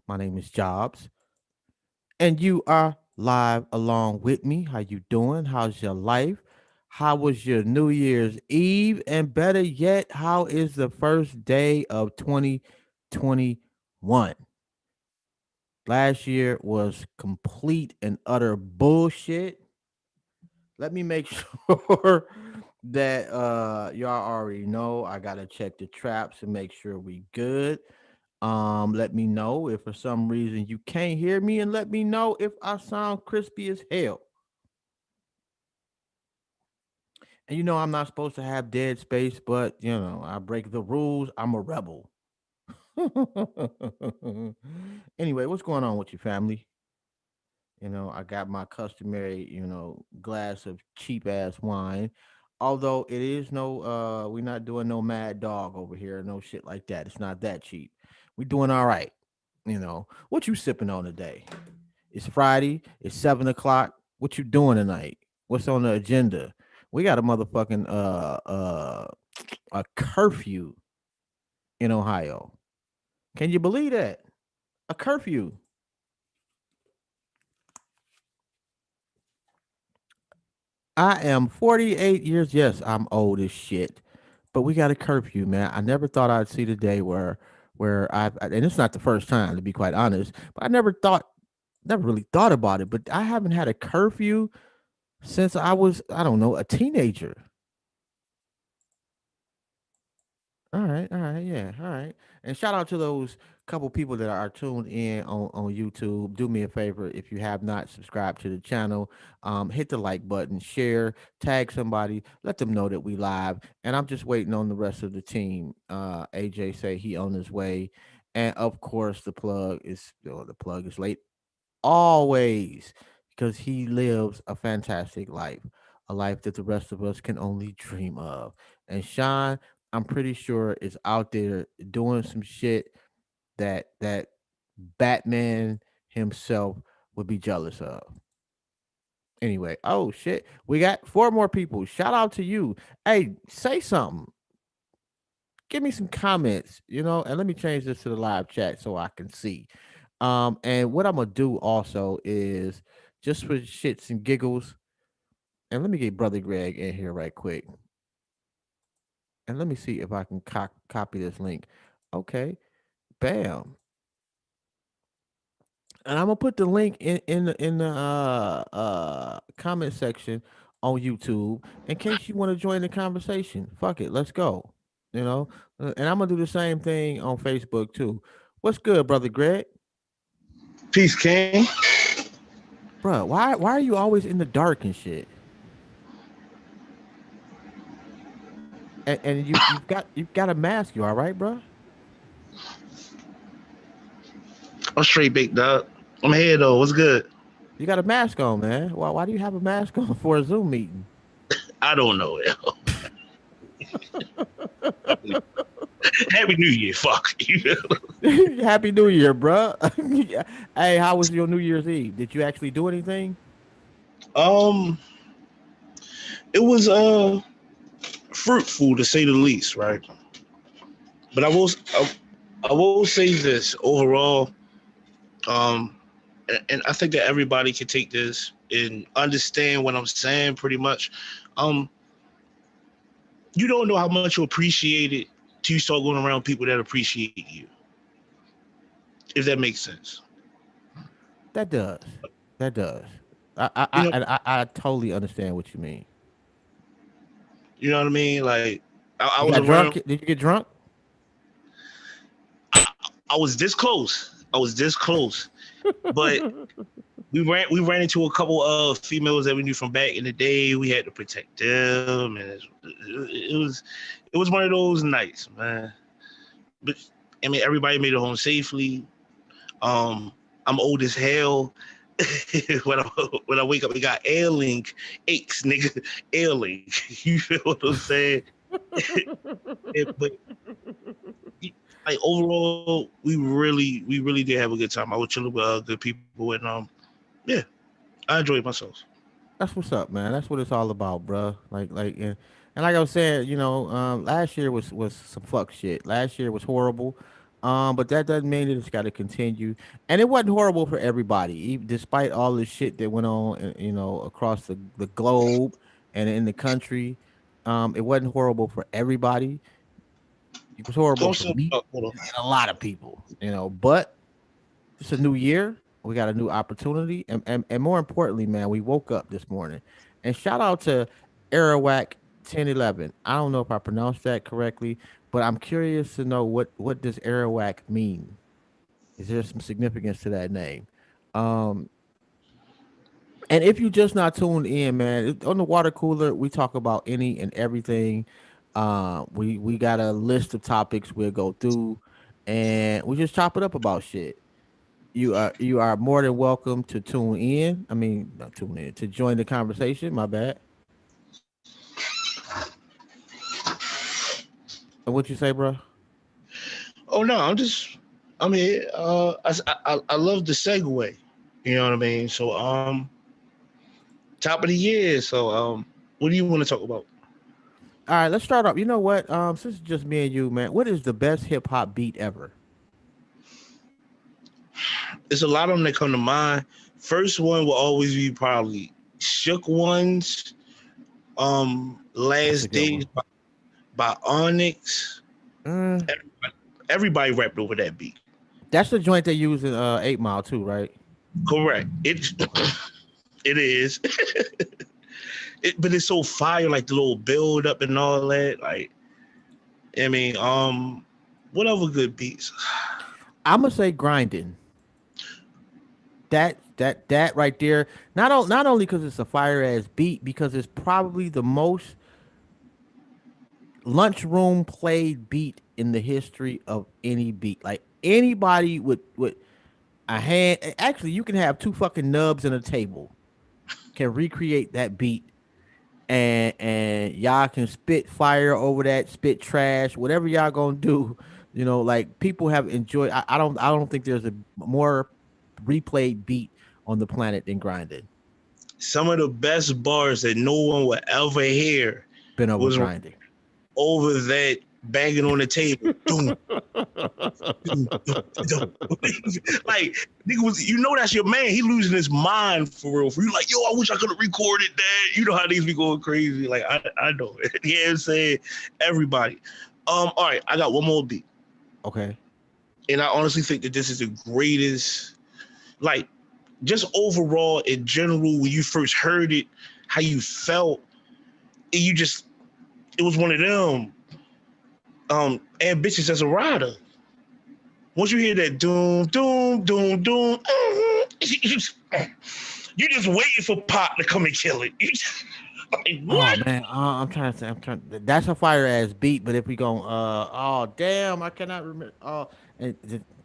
My name is Jobs, and you are live along with me. How you doing? How's your life? How was your New Year's Eve? And better yet, how is the first day of 2021? Last year was complete and utter bullshit. Let me make sure that y'all already know I gotta check the traps and make sure we good. Let me know if for some reason you can't hear me, and let me know if I sound crispy as hell. And I'm not supposed to have dead space, but I break the rules. I'm a rebel. Anyway, what's going on with your family? I got my customary, glass of cheap ass wine. Although it is no we're not doing no mad dog over here, no shit like that. It's not that cheap. We doing all right. What you sipping on today? It's Friday. It's 7 o'clock. What you doing tonight? What's on the agenda? We got a motherfucking a curfew in Ohio. Can you believe that? A curfew. I am 48 years. Yes, I'm old as shit. But we got a curfew, man. I never thought I'd see the day where and it's not the first time to be quite honest, but I never really thought about it, but I haven't had a curfew since I was, I don't know, a teenager. All right, yeah, all right. And shout out to those couple people that are tuned in on YouTube. Do me a favor if you have not subscribed to the channel, hit the like button, share, tag somebody, let them know that we live. And I'm just waiting on the rest of the team. AJ say he on his way, and of course the plug is late always because he lives a fantastic life, a life that the rest of us can only dream of. And Sean, I'm pretty sure is out there doing some shit that Batman himself would be jealous of. Anyway, oh shit, we got four more people. Shout out to you. Hey, say something. Give me some comments, and let me change this to the live chat so I can see. And what I'm gonna do also is just for shits and giggles, and let me get Brother Greg in here right quick, and let me see if I can copy this link. Okay, bam, and I'm gonna put the link in the comment section on YouTube in case you want to join the conversation. Fuck it, let's go. And I'm gonna do the same thing on Facebook too. What's good, Brother Greg? Peace, King. Bro, why are you always in the dark and shit? And you've got a mask. You all right, bro? I'm straight baked, dog. I'm here though. What's good? You got a mask on, man. Why do you have a mask on for a Zoom meeting? I don't know. Yo. Happy New Year. Fuck you. Happy New Year, bro. Hey, how was your New Year's Eve? Did you actually do anything? um, it was fruitful to say the least, right? But I will say this overall. Um, and I think that everybody can take this and understand what I'm saying. Pretty much, um, you don't know how much you appreciate it till you start going around people that appreciate you. If that makes sense. That does. That does. I totally understand what you mean. You know what I mean? Like I You was got drunk? around. Did you get drunk? I was this close. I was this close, but we ran into a couple of females that we knew from back in the day. We had to protect them, and it was one of those nights, man. But I mean, everybody made it home safely. I'm old as hell. when I when I wake up, we got ailing aches, nigga, ailing. You feel what I'm saying? But like overall, we really did have a good time. I was chilling with good people, and yeah, I enjoyed myself. That's what's up, man. That's what it's all about, bro. And like I was saying, last year was some fuck shit. Last year was horrible. But that doesn't mean that it's got to continue. And it wasn't horrible for everybody, despite all the shit that went on, across the globe and in the country. It wasn't horrible for everybody. It was horrible for Also, me hold on. and a lot of people, But it's a new year. We got a new opportunity, and more importantly, man, we woke up this morning. And shout out to Arawak 1011. I don't know if I pronounced that correctly, but I'm curious to know what does Arawak mean. Is there some significance to that name? Um, and if you just not tuned in, man, on the water cooler, we talk about any and everything. We got a list of topics we'll go through, and we just chop it up about shit. You are more than welcome to tune in. I mean, not tune in to join the conversation. My bad. What you say, bro? Oh no, I'm here. I love the segue. You know what I mean? So top of the year. So what do you want to talk about? All right, let's start off. You know what? Since it's just me and you, man, what is the best hip hop beat ever? There's a lot of them that come to mind. First one will always be probably Shook Ones. That's a Last good Days one. by Onyx. Uh, Everybody rapped over that beat. that's the joint they use in 8 Mile too, right? Correct. It is. But it's so fire, like the little build up and all that. Like, I mean, what other good beats? I'm gonna say grinding. That right there. Not only because it's a fire ass beat, because it's probably the most lunchroom played beat in the history of any beat. Like anybody with a hand. Actually, you can have two fucking nubs and a table can recreate that beat, and y'all can spit fire over that, spit trash, whatever y'all gonna do. Like people have enjoyed. I don't think there's a more replayed beat on the planet than grinding. Some of the best bars that no one will ever hear Been over was grinding. over that banging on the table. Doom, doom, doom, doom. Like, nigga was, that's your man. He losing his mind for real. For you, like, yo, I wish I could have recorded that. You know how these be going crazy. Like, I know. Yeah, I'm saying everybody. All right, I got one more beat. Okay. And I honestly think that this is the greatest, like, just overall in general, when you first heard it, how you felt, and it was one of them ambitious as a rider. Once you hear that doom, doom, doom, doom, you just waiting for Pop to come and kill it. Like, Oh what? man, I'm trying to say, That's a fire ass beat, but if we go, oh damn, I cannot remember. Oh,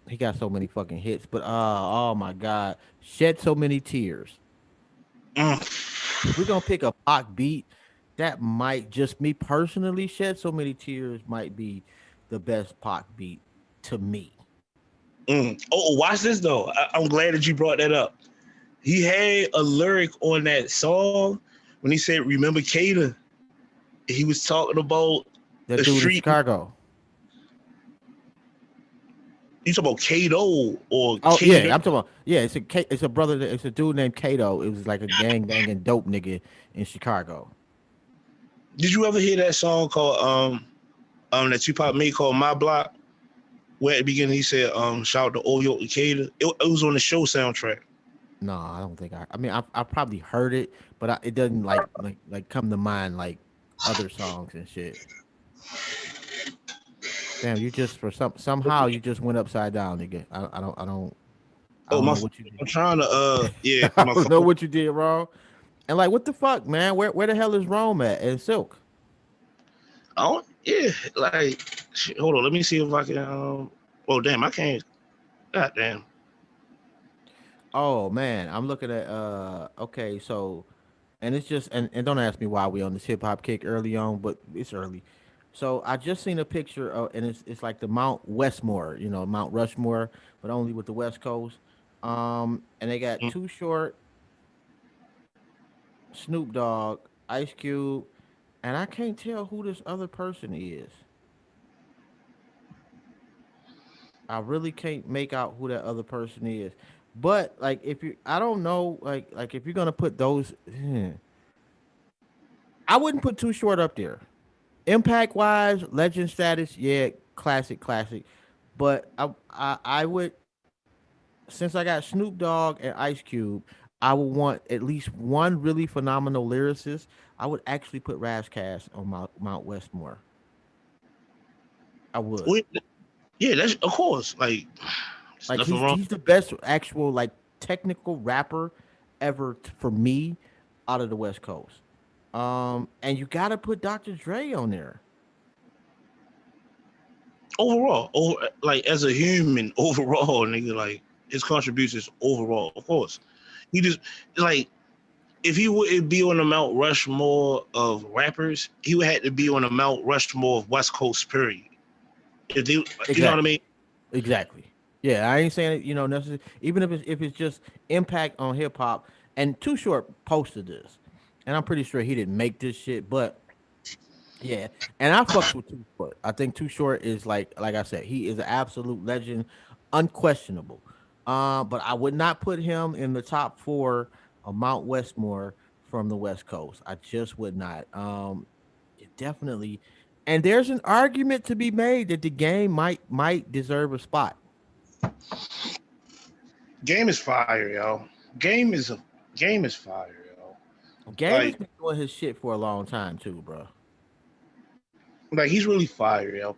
he got so many fucking hits, but oh my god, shed so many tears. If we're gonna pick a Pac beat, that might just me personally, shed so many tears might be the best Pac beat to me. Watch this though. I'm glad that you brought that up. He had a lyric on that song when he said, "Remember Cater." He was talking about That a dude in street. Chicago. You talk about Kato or Oh yeah, Cater. I'm talking about yeah. It's a brother. It's a dude named Kato. It was like a gang banging dope nigga in Chicago. Did you ever hear that song called that Tupac made called My Block? Where at the beginning he said shout out to Oyo Ikeda. It was on the show soundtrack. No, I don't think I. I mean, I probably heard it, but it doesn't like come to mind like other songs and shit. Damn, you just for somehow you just went upside down, nigga. I Oh don't my know fault. what you did. I'm trying to yeah, I my don't know phone. what you did wrong. And like, what the fuck, man? Where the hell is Rome at and Silk? Oh yeah, like shit, hold on, let me see if I can oh damn, I can't. God damn. Oh man, I'm looking at okay, so and it's just and don't ask me why we on this hip hop kick early on, but it's early. So I just seen a picture of and it's like the Mount Westmore, Mount Rushmore, but only with the West Coast. And they got Too Short, Snoop Dogg, Ice Cube, and I can't tell who this other person is. I really can't make out who that other person is. But like, if you, I don't know, like if you're gonna put those, I wouldn't put Too Short up there. Impact wise, legend status, yeah, classic, classic. But I would, since I got Snoop Dogg and Ice Cube, I would want at least one really phenomenal lyricist. I would actually put Razzcast on Mount Westmore. I would. Well, yeah, that's of course. Like, there's Like nothing wrong. he's the best actual like technical rapper ever for me out of the West Coast. And you got to put Dr. Dre on there. Overall, like as a human, overall, nigga, like his contributions overall, of course. He just like if he would be on the Mount Rushmore of rappers, he would have to be on the Mount Rushmore of West Coast period. If they, you know what I Exactly. mean? Exactly. Yeah, I ain't saying it, necessarily. Even if it's just impact on hip hop. And Too Short posted this, and I'm pretty sure he didn't make this shit, but yeah. And I fucks with Too Short. I think Too Short is like I said, he is an absolute legend, unquestionable. But I would not put him in the top four of Mount Westmore from the West Coast. I just would not. It definitely. And there's an argument to be made that the game might deserve a spot. Game is fire, yo. Game is a game is fire, yo. Game has Like been doing his shit for a long time too, bro. like he's really fire, yo.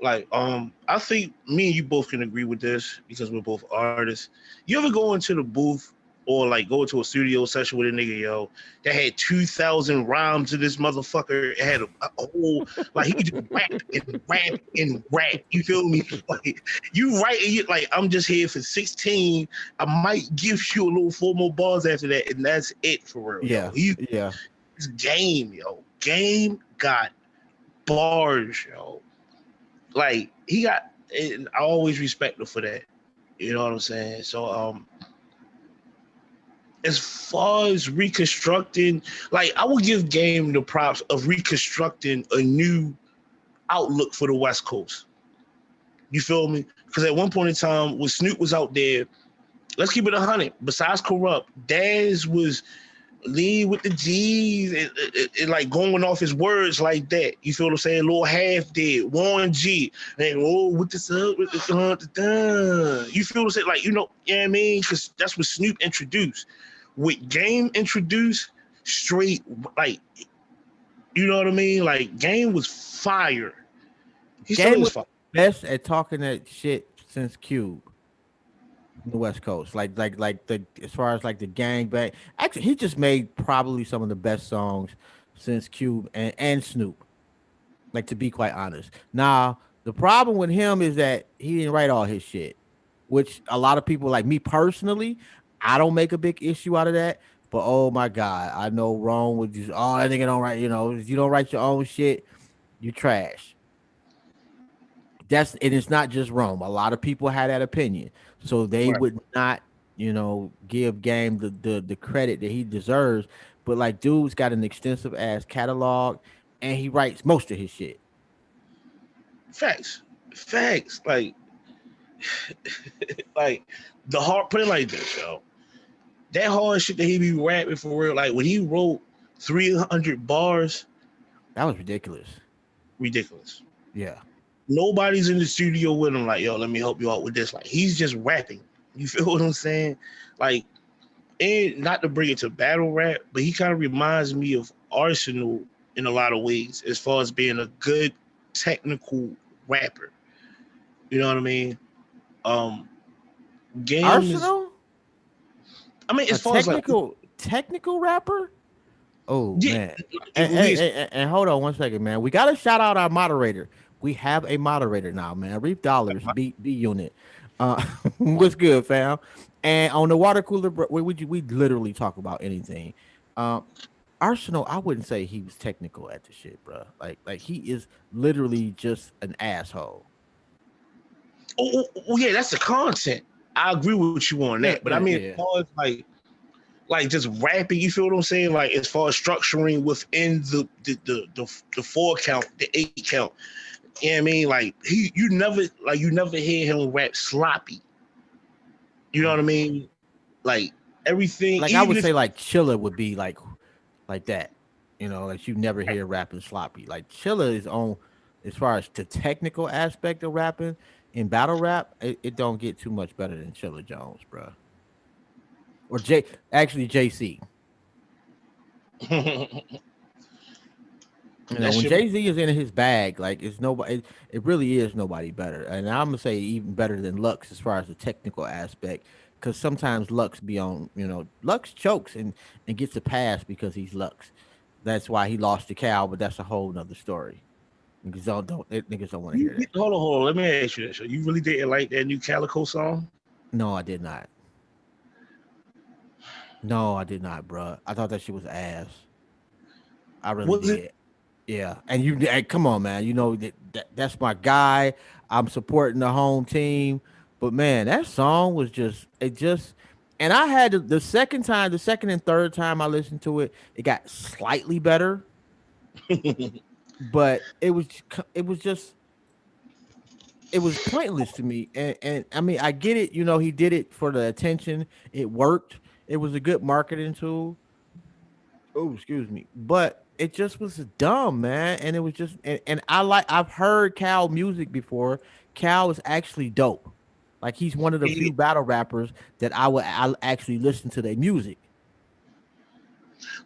Like I think me and you both can agree with this because we're both artists. You ever go into the booth or like go into a studio session with a nigga, yo, that had 2,000 rhymes to this motherfucker? It had a whole like he could just rap and rap and rap. You feel me? Like you write and you like I'm just here for 16. I might give you a little 4 more bars after that, and that's it for real, yo. Yeah, He's yeah. game, yo. Game got bars, yo. Like he got, and I always respect him for that. You know what I'm saying? So as far as reconstructing, like I would give Game the props of reconstructing a new outlook for the West Coast. You feel me? Because at one point in time, when Snoop was out there, let's keep it 100. Besides Corrupt, Daz was lean with the G's and like going off his words like that. You feel what I'm saying? Lil Half Dead, Warren G, and with this up, with the you feel what I'm saying? Like, you know what I mean? Because that's what Snoop introduced. With Game introduced, straight, like, you know what I mean? Like, Game was fire. He still Game is was fire. best at talking that shit since Cube. The West Coast, like the as far as like the gang bang. Actually, he just made probably some of the best songs since Cube and Snoop. Like to be quite honest. Now the problem with him is that he didn't write all his shit, which a lot of people like me personally. I don't make a big issue out of that. But oh my god, I know wrong with just that nigga don't write. If you don't write your own shit, you trash. And it's not just Rome. A lot of people had that opinion, so they Right. would not, give Game the credit that he deserves. But like, dude's got an extensive ass catalog, and he writes most of his shit. Facts. Facts. Like the hard, put it like this, yo. That hard shit that he be rapping for real, like when he wrote 300 bars, That was ridiculous. ridiculous. Yeah, Nobody's in the studio with him, like, yo, let me help you out with this. Like, he's just rapping. You feel what I'm saying? Like, and not to bring it to battle rap, but he kind of reminds me of Arsenal in a lot of ways, as far as being a good technical rapper. You know what I mean? Um, Game is, Arsenal, I mean, a as far as like, technical rapper. Oh yeah, man, it is. and hold on one second, man. We gotta shout out our moderator. We have a moderator now, man. Reef Dollars, B unit. What's good, fam? And on the water cooler, we literally talk about anything. Um, Arsenal, I wouldn't say he was technical at the shit, bro. Like he is literally just an asshole. Yeah, that's the content. I agree with you on Yeah, that, but I yeah, mean, as yeah. far as like just rapping, you feel what I'm saying? Like as far as structuring within the 4 count, the 8 count. You know what I mean? Like you never hear him rap sloppy. You know what I mean? Like everything, Like I even would if say, like Chilla would be like that. You know, like you never hear rapping sloppy. Like Chilla is on as far as the technical aspect of rapping in battle rap, it don't get too much better than Chilla Jones, bro. Or actually JC. You know, that when shit. Jay Z is in his bag, like it's nobody. It really is nobody better, and I'm gonna say even better than Lux as far as the technical aspect. Because sometimes Lux be on, Lux chokes and gets a pass because he's Lux. That's why he lost to Cal, but that's a whole nother story. Niggas don't want to hear that. Hold on. Let me ask you that. So you really didn't like that new Calico song? No, I did not. No, I did not, bro. I thought that shit was ass. I really Was it? did. Yeah, and come on, man. You know that's my guy. I'm supporting the home team, but man, that song was and I had the second time, the second and third time I listened to it, it got slightly better, but it was pointless to me. And I mean, I get it. You know, he did it for the attention. It worked. It was a good marketing tool. Oh, excuse me. But it just was dumb, man. And it was and I've heard Cal music before. Cal is actually dope. Like he's one of the few battle rappers that I actually listen to their music.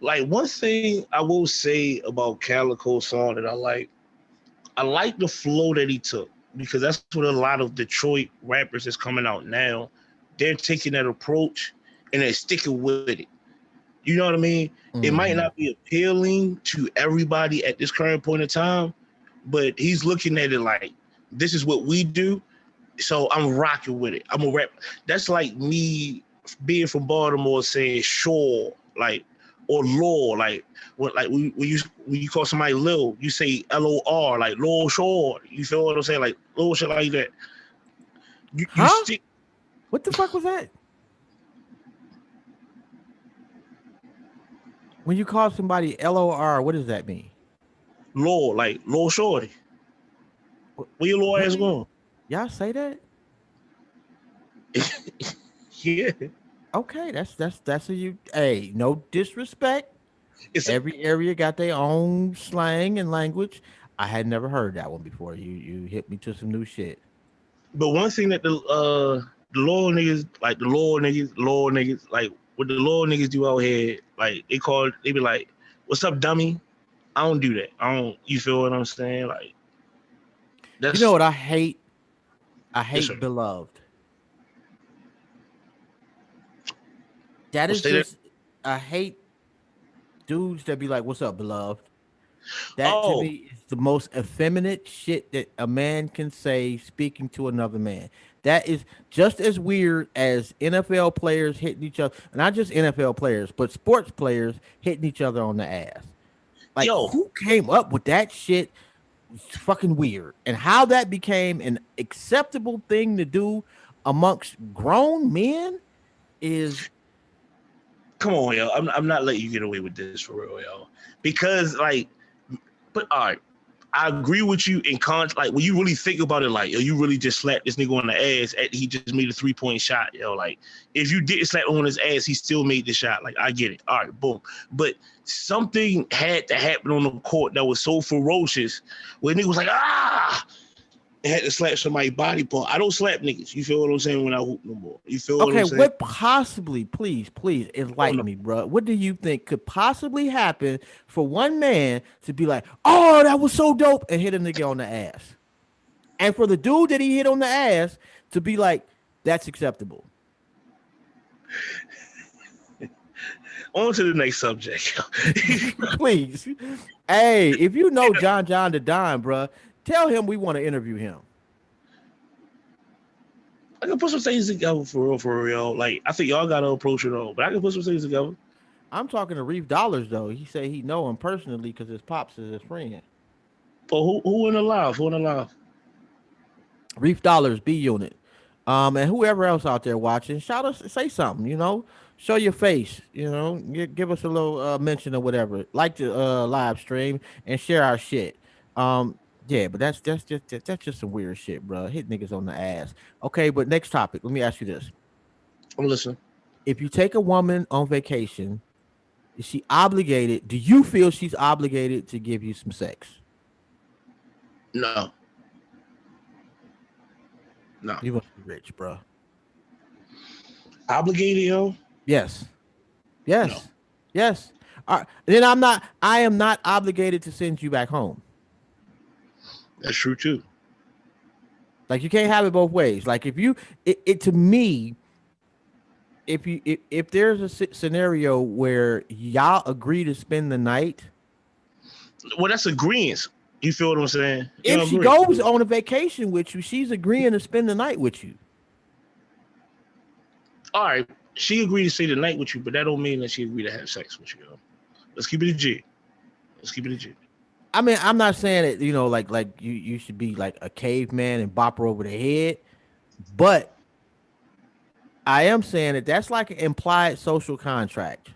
Like one thing I will say about Calico song that I like the flow that he took because that's what a lot of Detroit rappers is coming out now. They're taking that approach and they're sticking with it. You know what I mean? It might Hmm. not be appealing to everybody at this current point in time, but he's looking at it like this is what we do. So I'm rocking with it. I'm a rap. That's like me being from Baltimore saying sure, like or law, like when you call somebody Lil, you say LOR, like Lil Shore. You feel what I'm saying? Like little shit like that. You Huh? stick What the fuck was that? When you call somebody LOR, what does that mean? law, like Lil Shorty. Where your little ass Really? going? Y'all say that? Yeah, Okay, that's a you. Hey, no disrespect. it's Every area got their own slang and language. I had never heard that one before. You hit me to some new shit. but one thing that the lower niggas like the lower niggas like what the lower niggas do out here like they be like what's up dummy. I don't do that. I don't. You feel what I'm saying? Like You know that's what I hate? I yes sir. hate beloved. That Well, is stay there. just I hate dudes that be like, "What's up, beloved?" That to Oh, me is the most effeminate shit that a man can say speaking to another man. That is just as weird as NFL players hitting each other, not just NFL players, but sports players hitting each other on the ass. Like, yo, who came up with that shit? Was fucking weird. And how that became an acceptable thing to do amongst grown men is come on, yo. I'm not letting you get away with this for real, yo. Because like, but all right. I agree with you in like when you really think about it, like yo, you really just slapped this nigga on the ass. He just made a 3-point shot, yo. Like if you didn't slap him on his ass, he still made the shot. Like I get it. All right, boom. But something had to happen on the court that was so ferocious, where nigga was like, ah, and had to slap somebody's body part. I don't slap niggas. You feel what I'm saying when I hoop no more. You feel what I'm okay. saying? What possibly, please Oh enlighten no. me, bro. What do you think could possibly happen for one man to be like, oh, that was so dope, and hit a nigga on the ass? And for the dude that he hit on the ass to be like, that's acceptable. On to the next subject. Please. Hey, if you know John the Don, bro, tell him we want to interview him. I can put some things together for real, for real. Like I think y'all gotta approach it all, but I can put some things together. I'm talking to Reef Dollars though. He said he know him personally because his pops is his friend. But who in the live? Who in the live? Reef Dollars B Unit. And whoever else out there watching, shout us, say something, show your face, give us a little mention or whatever. Like the live stream and share our shit. Um, Yeah, but that's just some weird shit, bro. Hit niggas on the ass. Okay, but next topic. Let me ask you this: I'm listening. if you take a woman on vacation, is she obligated? Do you feel she's obligated to give you some sex? No, no. You must be rich, bro. Obligated, yo? Yes, No. yes, yes. Then I'm not. I am not obligated to send you back home. That's true too. Like you can't have it both ways. Like if you, it to me, if there's a scenario where y'all agree to spend the night, Well, that's agreement. You feel what I'm saying? You if know, she agree. goes on a vacation with you, she's agreeing to spend the night with you. All right. She agreed to stay the night with you, but that don't mean that she agreed to have sex with you. Yo. Let's keep it a G. Let's keep it a G. I mean, I'm not saying that like you should be like a caveman and bop her over the head, but I am saying that that's like an implied social contract.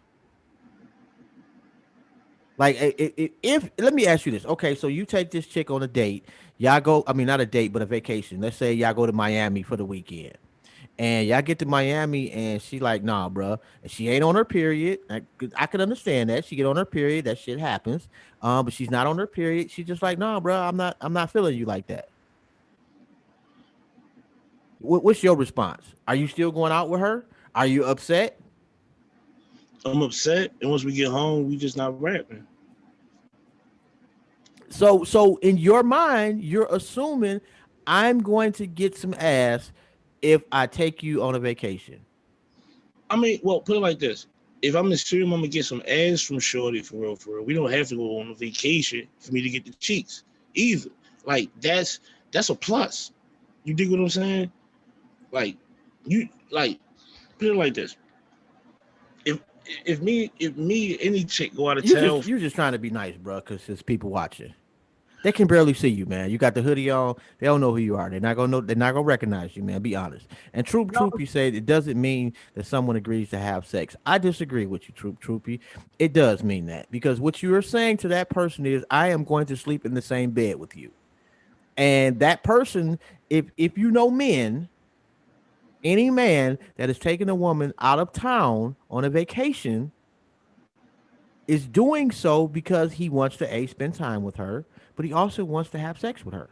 Like, if let me ask you this. Okay, so you take this chick on a date. Y'all go. I mean, not a date, but a vacation. Let's say y'all go to Miami for the weekend, and y'all get to Miami, and she like, nah, bro. And she ain't on her period. I can understand that. She get on her period. That shit happens. But she's not on her period. She's just like, nah, bro. I'm not feeling you like that. What's your response? Are you still going out with her? Are you upset? I'm upset, and once we get home, we just not rapping. So in your mind, you're assuming I'm going to get some ass if I take you on a vacation. I mean, well, put it like this: if I'm assuming I'm gonna get some ass from Shorty for real, we don't have to go on a vacation for me to get the cheeks either. Like that's a plus. You dig what I'm saying? Like you like put it like this: if if me any chick go out of You town, just you're just trying to be nice, bro, because there's people watching. They can barely see you, man. You got the hoodie on. They don't know who you are. They're not gonna know. They're not gonna recognize you, man. Be honest. And no, Troopy said it doesn't mean that someone agrees to have sex. I disagree with you, Troopy. It does mean that because what you are saying to that person is, I am going to sleep in the same bed with you. And that person, if you know men, any man that is taking a woman out of town on a vacation is doing so because he wants to spend time with her, but he also wants to have sex with her.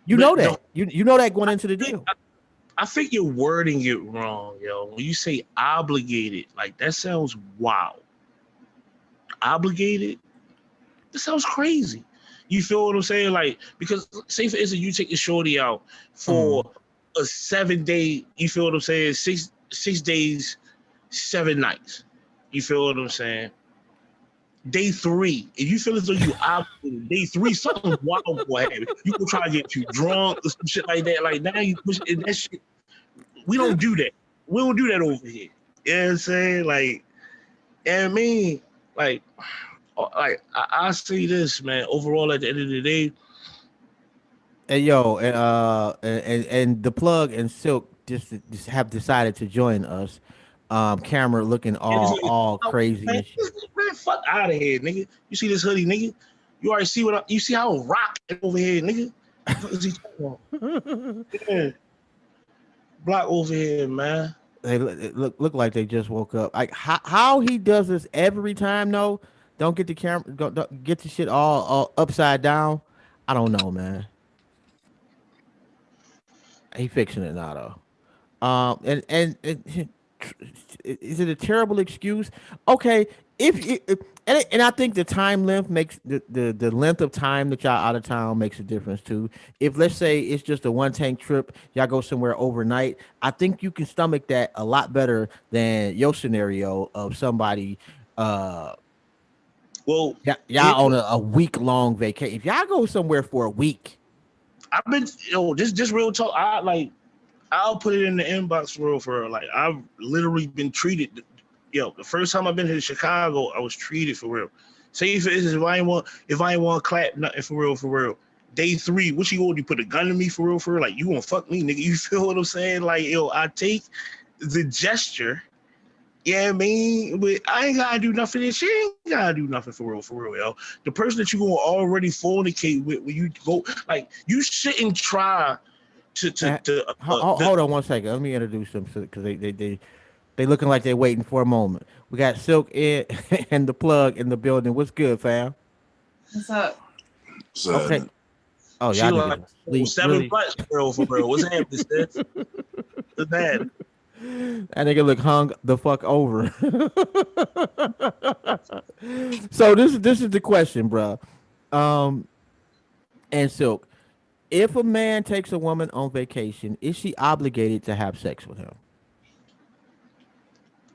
You but know the that. You know that going into the thing, deal. I think you're wording it wrong, yo. When you say obligated, like that sounds wow. Obligated? That sounds crazy. You feel what I'm saying? Like, because say for instance, you take your shorty out Mm. for a 7 day, you feel what I'm saying? Six days, 7 nights. You feel what I'm saying? Day three, if you feel as though you obligated, day three, something wild will happen. You can try to get you drunk or some shit like that. Like now you push that shit. We don't do that. We don't do that over here. You know what I'm saying? Like, and I mean, like, I say this, man. Overall, at the end of the day, And yo, and the plug and Silk just have decided to join us. Camera looking it's all like, crazy man, and shit. man, fuck out of here, nigga. You see this hoodie, nigga? You already see you see how I'm rocking over here, nigga. What the fuck is he talking about? Yeah, block over here, man. They look like they just woke up. Like how he does this every time. No, don't get the camera. Don't get the shit all upside down. I don't know, man. He fixing it now though. And is it a terrible excuse? Okay, if and I think the time length makes the length of time that y'all out of town makes a difference too. If let's say it's just a one tank trip, y'all go somewhere overnight, I think you can stomach that a lot better than your scenario of somebody Well, y'all on a week long vacation. If y'all go somewhere for a week, I've been, this real talk. I like, I'll put it in the inbox for real. Like, I've literally been treated. The first time I've been to Chicago, I was treated for real. Say for instance, if I ain't want to clap nothing for real. Day three, what you gonna do? Put a gun to me for real? Like, you gonna fuck me, nigga? You feel what I'm saying? Like, I take the gesture Yeah, I mean, but I ain't gotta do nothing. And she ain't gotta do nothing for real, yo. The person that you gonna already fornicate with when you go, like, you shouldn't try Hold on 1 second. Let me introduce them because they looking like they're waiting for a moment. We got Silk in, and the plug in the building. What's good, fam? What's up? Okay. So Oh, she y'all like niggas sleep. seven Really? butts for real. What's happening, sis? What's bad? That nigga look hung the fuck over. So this is the question, bro. Um, and Silk, if a man takes a woman on vacation, is she obligated to have sex with him?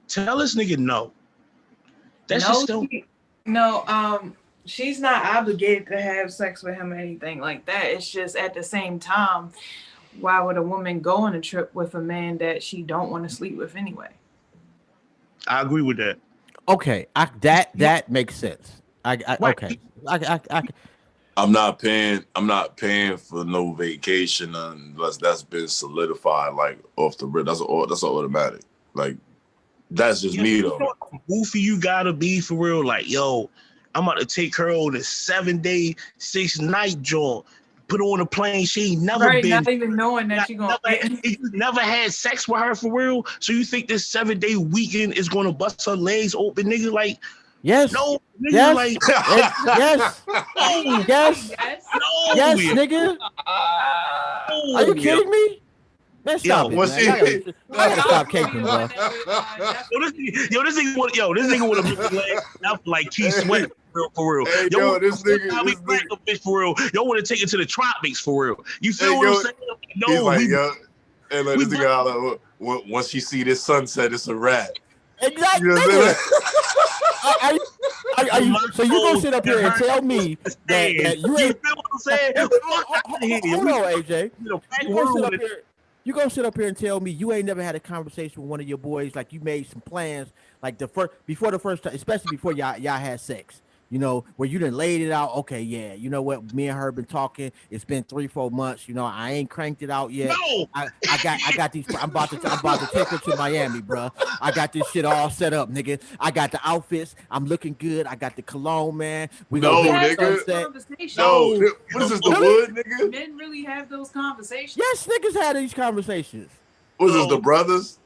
Tell this nigga no. That's No, just still. she's not obligated to have sex with him or anything like that. It's just at the same time, why would a woman go on a trip with a man that she don't want to sleep with anyway? I agree with that. Okay, that makes sense. Okay. I I'm not paying for no vacation unless that's been solidified like off the rip. That's automatic. Like that's just me You though. know how goofy you gotta be for real. Like, yo, I'm about to take her on a 7-day, 6-night jaunt. Put her on a plane. She ain't never Right, been. not even knowing that you're gonna You never had sex with her for real. So you think this 7-day weekend is gonna bust her legs open, nigga? Like, yes. no, nigga, Yes. like, Yes. no, Yes. Yes. no, Yes, nigga. Are you kidding me? Man, stop it, what's man. he- I gotta stop caping, bro. This nigga would have been leg up like Keith Sweat for real. Hey, Yo, yo, this nigga- a bitch for real. Yo, want to take it to the tropics for real. You feel Hey, what yo, I'm saying? No, He's like, we, yo, and like we this nigga holla, once you see this sunset, it's a wrap. Exactly. You know what I'm saying? So you gonna sit up here and tell me that you You ain't feel what I'm saying? Fuck out of here. hold on, AJ. You know, back You gonna sit room up here? You gonna sit up here and tell me you ain't never had a conversation with one of your boys, like you made some plans, like before the first time, especially before y'all had sex. You know, where you done laid it out. Okay, yeah. You know what? Me and her been talking. It's been 3-4 months. You know, I ain't cranked it out yet. No. I got these. I'm about to take her to Miami, bro. I got this shit all set up, nigga. I got the outfits. I'm looking good. I got the cologne, man. We No, gonna have nigga. those conversations. No, what is this, the wood, nigga? Men really have those conversations. Yes, niggas had these conversations. What is this, the brothers?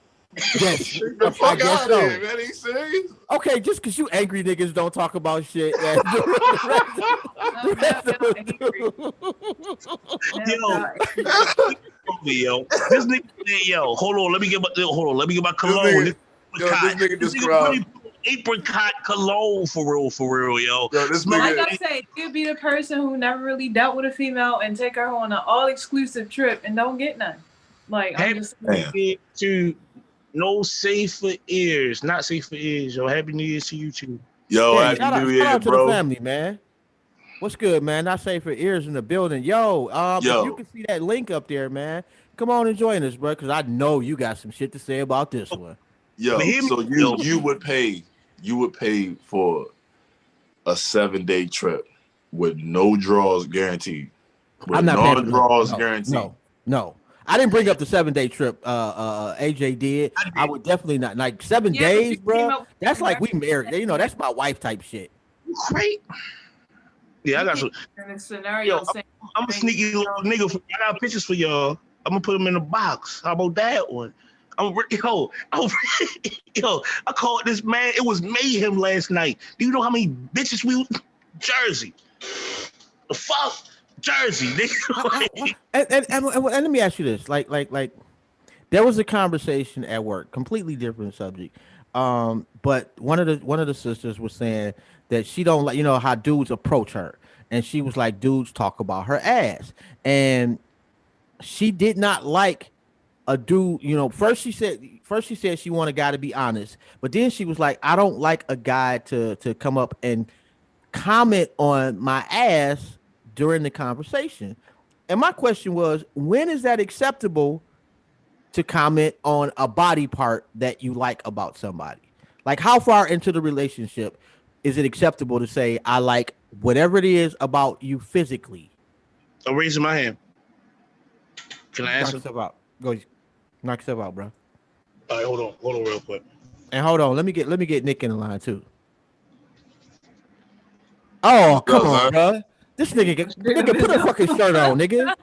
Yes, Get the I fuck guess out so. of here, man. Are you serious? Okay, just because you angry niggas don't talk about shit. Man. Yo, this nigga said, yo, hold on, let me get my cologne. This nigga described apricot cologne for real, yo. Yo, this Smell nigga, Like I say, you'd be the person who never really dealt with a female and take her on an all-exclusive trip and don't get none. Like, I'm just Happy to no safe for ears, not safe for ears, yo. Happy New Year's to you too. yo, Yeah, happy New shout Year, out to bro. the family, man. What's good, man? Not safe for ears in the building. Yo, if you can see that link up there, man, come on and join us, bro, because I know you got some shit to say about this one. Yo, so you would pay for a 7-day trip with no draws guaranteed. With I'm not paying for non-draws guaranteed. No. I didn't bring up the 7-day trip. AJ did. I would definitely not. Like 7 days, bro. That's like we married. You know, that's my wife type shit. Great. Yeah, I got some. in a scenario. I'm a sneaky little nigga. I got pictures for y'all. I'm gonna put them in a box. How about that one? I called this man. It was mayhem last night. Do you know how many bitches we? Jersey. The fuck, Jersey. and let me ask you this: like, there was a conversation at work, completely different subject. But one of the sisters was saying that she don't like, you know, how dudes approach her, and she was like, dudes talk about her ass, and she did not like a dude. You know, first she said she want a guy to be honest, but then she was like, I don't like a guy to come up and comment on my ass during the conversation. And my question was, when is that acceptable to comment on a body part that you like about somebody? Like, how far into the relationship is it acceptable to say, I like whatever it is about you physically? I'm raising my hand. Can I answer? Knock yourself out. Go knock yourself out, bro. All right, hold on real quick. And hold on, let me get Nick in the line too. Oh, come on, bro. This nigga put a fucking shirt on, nigga.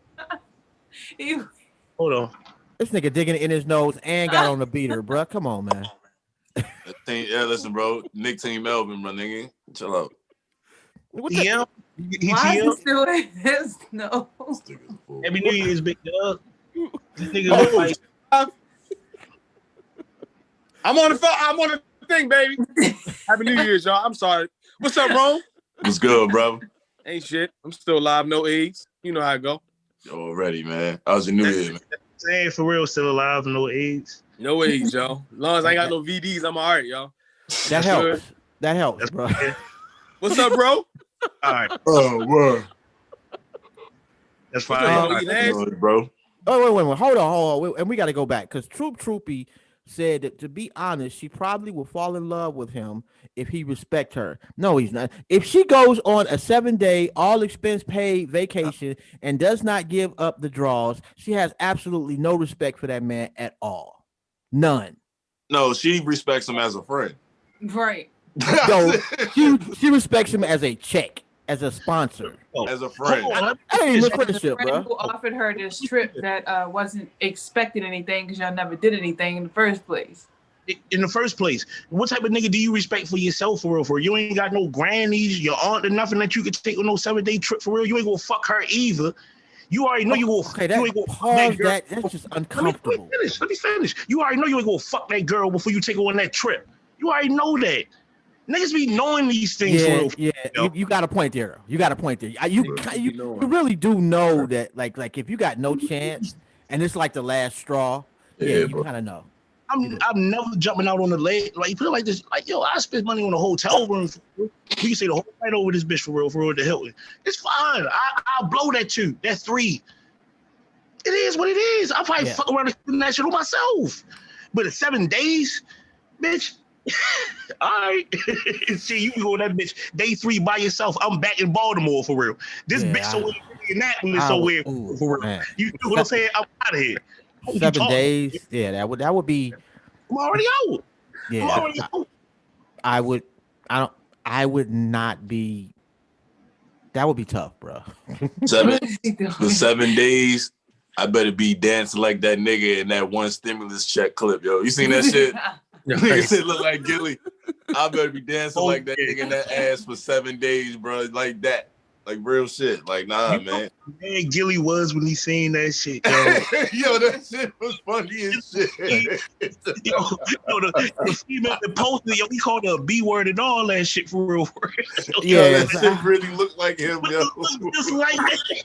Hold on. This nigga digging in his nose and got on the beater, bro. Come on, man. Yeah, listen, bro. Nick Team Melvin, my nigga. Chill out. Yeah. Why is he still in his nose? Happy New Year's, big dog. This nigga look like I'm on the thing, baby. Happy New Year's, y'all. I'm sorry. What's up, Rome? What's good, bro? Ain't shit. I'm still alive, no AIDS. You know how it go. Already, man. How's your New Year, man? saying for real, still alive, no AIDS. No AIDS, y'all. As long as I ain't got no VDs, I'm all right, y'all. That helps. That helps, bro. What's up, bro? All right. Oh, word. That's fine. Bro. Oh, wait. Hold on. And we got to go back because Troopy said that, to be honest, she probably will fall in love with him if he respect her. No, he's not. If she goes on a 7-day, all expense paid vacation and does not give up the draws, she has absolutely no respect for that man at all. None. No, she respects him as a friend. Right. No, she respects him as a check, as a sponsor, as a friend. I ain't even friendship, bro. Who offered her this trip that wasn't expecting anything because y'all never did anything in the first place. In the first place, what type of nigga do you respect for yourself for real? For you ain't got no grannies, your aunt, or nothing that you could take on no 7-day trip for real. You ain't gonna fuck her either. You already know you gonna. Okay, you ain't gonna pause that. That's just uncomfortable. Let me finish. You already know you ain't gonna fuck that girl before you take her on that trip. You already know that. Niggas be knowing these things for real. Yeah, you got a point there. You got a point there. You really do know that, like if you got no chance and it's like the last straw, you kind of know. I'm never jumping out on the leg. Like, you put it like this, like, yo, I spend money on a hotel room. You can say the whole night over this bitch for real, the Hilton. It's fine. I'll blow that 2, that 3. It is what it is. I'll probably fuck around and spend that shit on myself. But in 7 days, bitch, all right. See, you can go that bitch day 3 by yourself. I'm back in Baltimore for real. This bitch somewhere in Indianapolis somewhere for real. Man. You know what I'm saying? I'm out of here. 7 days, that would be. I'm already out. Yeah, I'm already out. I would not be. That would be tough, bro. The 7 days, I better be dancing like that nigga in that one stimulus check clip, yo. You seen that shit? Nigga said look like Gilly. I better be dancing like that nigga in that ass for 7 days, bro. Like that. Like real shit. Like, nah, man. Man, Gilly was when he seen that shit, yo. Yo, that shit was funny as shit. The female that posted, yo, we called her a B word and all that shit for real. Yo, that shit really looked like him, yo. Just like that.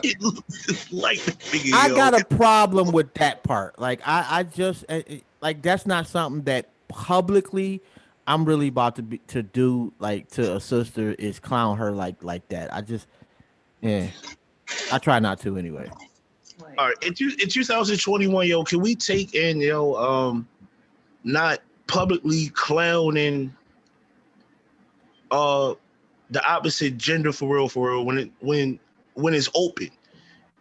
It looks just like the nigga, I got a problem with that part. Like, I just like that's not something that publicly I'm really about to do, like, to a sister, is clown her like that. I just, I try not to anyway. All right, in 2021, yo, can we take in, not publicly clowning the opposite gender for real when it's open?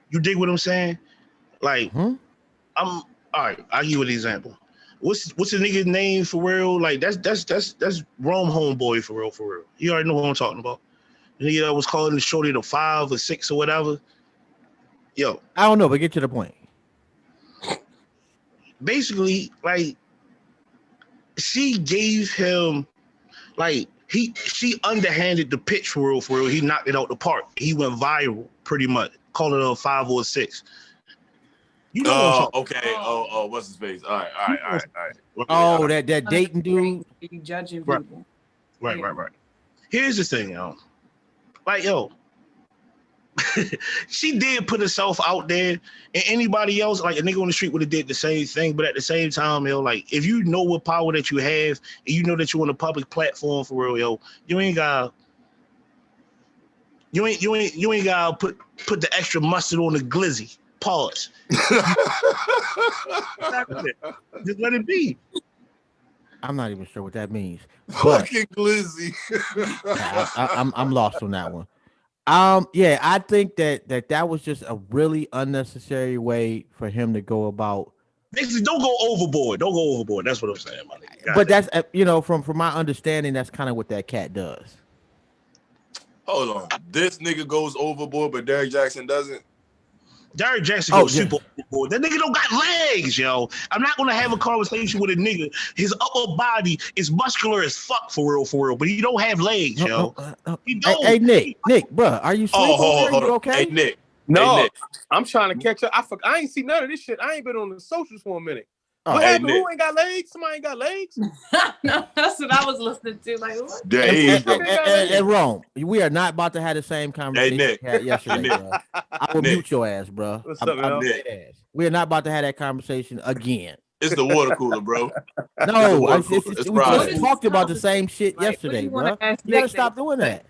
You dig what I'm saying? Like, I'm all right. I'll give you an example. What's the nigga's name for real? Like, that's Rome homeboy for real. You already know what I'm talking about. The nigga that was calling the shorty the 5 or 6 or whatever. Yo, I don't know, but get to the point. Basically, like, she gave him, like, she underhanded the pitch for real. He knocked it out the park. He went viral pretty much. Call it a 5 or a 6. You know okay. Oh, what's his face? All right. Oh, that dating dude. Judging people. Right. Here's the thing, yo. Like, yo, she did put herself out there, and anybody else, like a nigga on the street, would have did the same thing. But at the same time, yo, like, if you know what power that you have, and you know that you're on a public platform for real, yo, you ain't gotta put the extra mustard on the glizzy. Pause. Just let it be. I'm not even sure what that means. Fucking glizzy. I'm lost on that one. Yeah, I think that was just a really unnecessary way for him to go about Basically, don't go overboard. Don't go overboard. That's what I'm saying, my nigga. But that's from my understanding, that's kind of what that cat does. Hold on. This nigga goes overboard, but Derrick Jackson doesn't. Derrick Jackson goes super overboard. That nigga don't got legs, yo. I'm not gonna have a conversation with a nigga. His upper body is muscular as fuck for real. But he don't have legs, yo. He don't. Hey, Nick, bro, are you sleeping? Hold on. Okay? Hey, Nick. No, Hey, Nick. I'm trying to catch up. I ain't seen none of this shit. I ain't been on the socials for a minute. Oh, What hey, happened? Nick. Who ain't got legs? Somebody ain't got legs? No, that's what I was listening to. Like, what? There is, though. And Rome, we are not about to have the same conversation Nick. we had yesterday, bro. I will Nick. mute your ass, bro. What's up, man? Nick. We are not about to have that conversation again. It's the water cooler, bro. No, It's we Friday. just talked about the same shit Like, what do yesterday, you bro. wanna ask You gotta Nick stop then? doing that.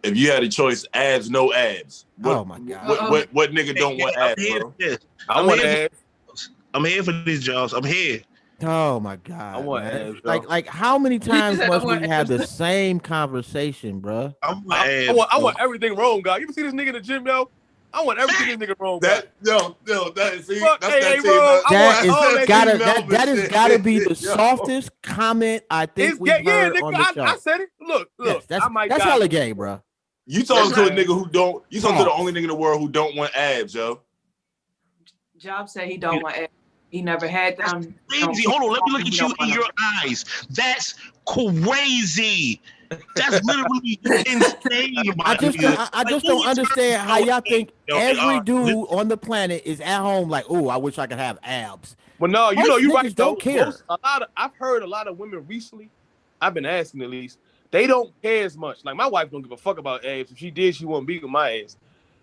If you had a choice, abs, no abs. Oh my god. What nigga don't want I'm abs, here bro? for this. I want here ass. I'm here for these jobs. I'm here. Oh my god. I want man. abs, bro. like how many times said I must we want have abs. the same conversation, bro? I want everything wrong, guy. You ever see this nigga in the gym, yo? I want everything this nigga wrong, guy. That see, Fuck, that's hey, that hey, team. bro, I That want is all that gotta Melvin that has shit. gotta be the Yo. softest comment I think It's we've heard nigga, on the show. I said it. Look, Yes, that's I might that's die. hella gay, bro. You talking to a That's nigga who don't? You talking to the Pause. only nigga in the world who don't want abs, yo? Job said he don't want it. He never had them. Crazy. Hold on. Let me look at you in your eyes. That's crazy. That's literally insane. I just don't understand how y'all think every dude. dude on the planet is at home like, oh, I wish I could have abs. But no, you know, Most you niggas right. don't though. care. I've heard a lot of women recently. I've been asking at least. They don't care as much. Like my wife don't give a fuck about abs. If she did, she wouldn't be with my ass.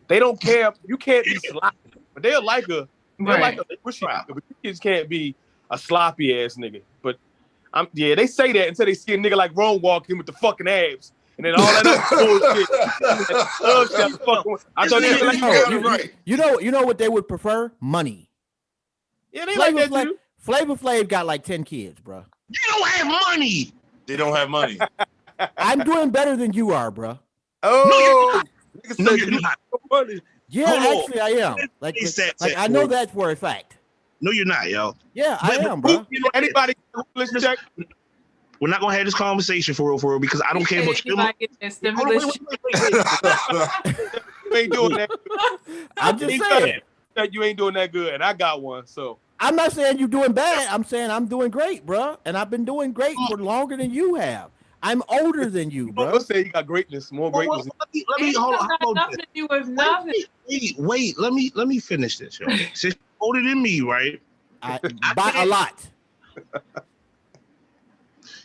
They don't care. You can't be sloppy, but they'll like a. They're like they wish you could, but you just can't be a sloppy ass nigga. But they say that until they see a nigga like Rome walk in with the fucking abs. And then all that other bullshit. I thought they like right. You know what they would prefer? Money. yeah, they like that too. Flavor Flav got like 10 kids, bro. You don't have money. They don't have money. I'm doing better than you are, bro. Oh, nigga No, said you're you not. money. Yeah, Hold on. actually I am. Like Set, I know that for a fact. No, you're not, yo. Yeah, I am, bro. You know, anybody listen check? We're not gonna have this conversation for real, because I don't care about your money. Hold on, wait. You ain't doing that. I'm just saying. That you ain't doing that good, and I got one. So I'm not saying you're doing bad. I'm saying I'm doing great, bro. And I've been doing great for longer than you have. I'm older than you, bro. let's say you got greatness, more greatness. Let me hold on. Got Hold on. nothing to do with nothing. Wait. Let me finish this, yo. Since you're older than me, right? By a lot.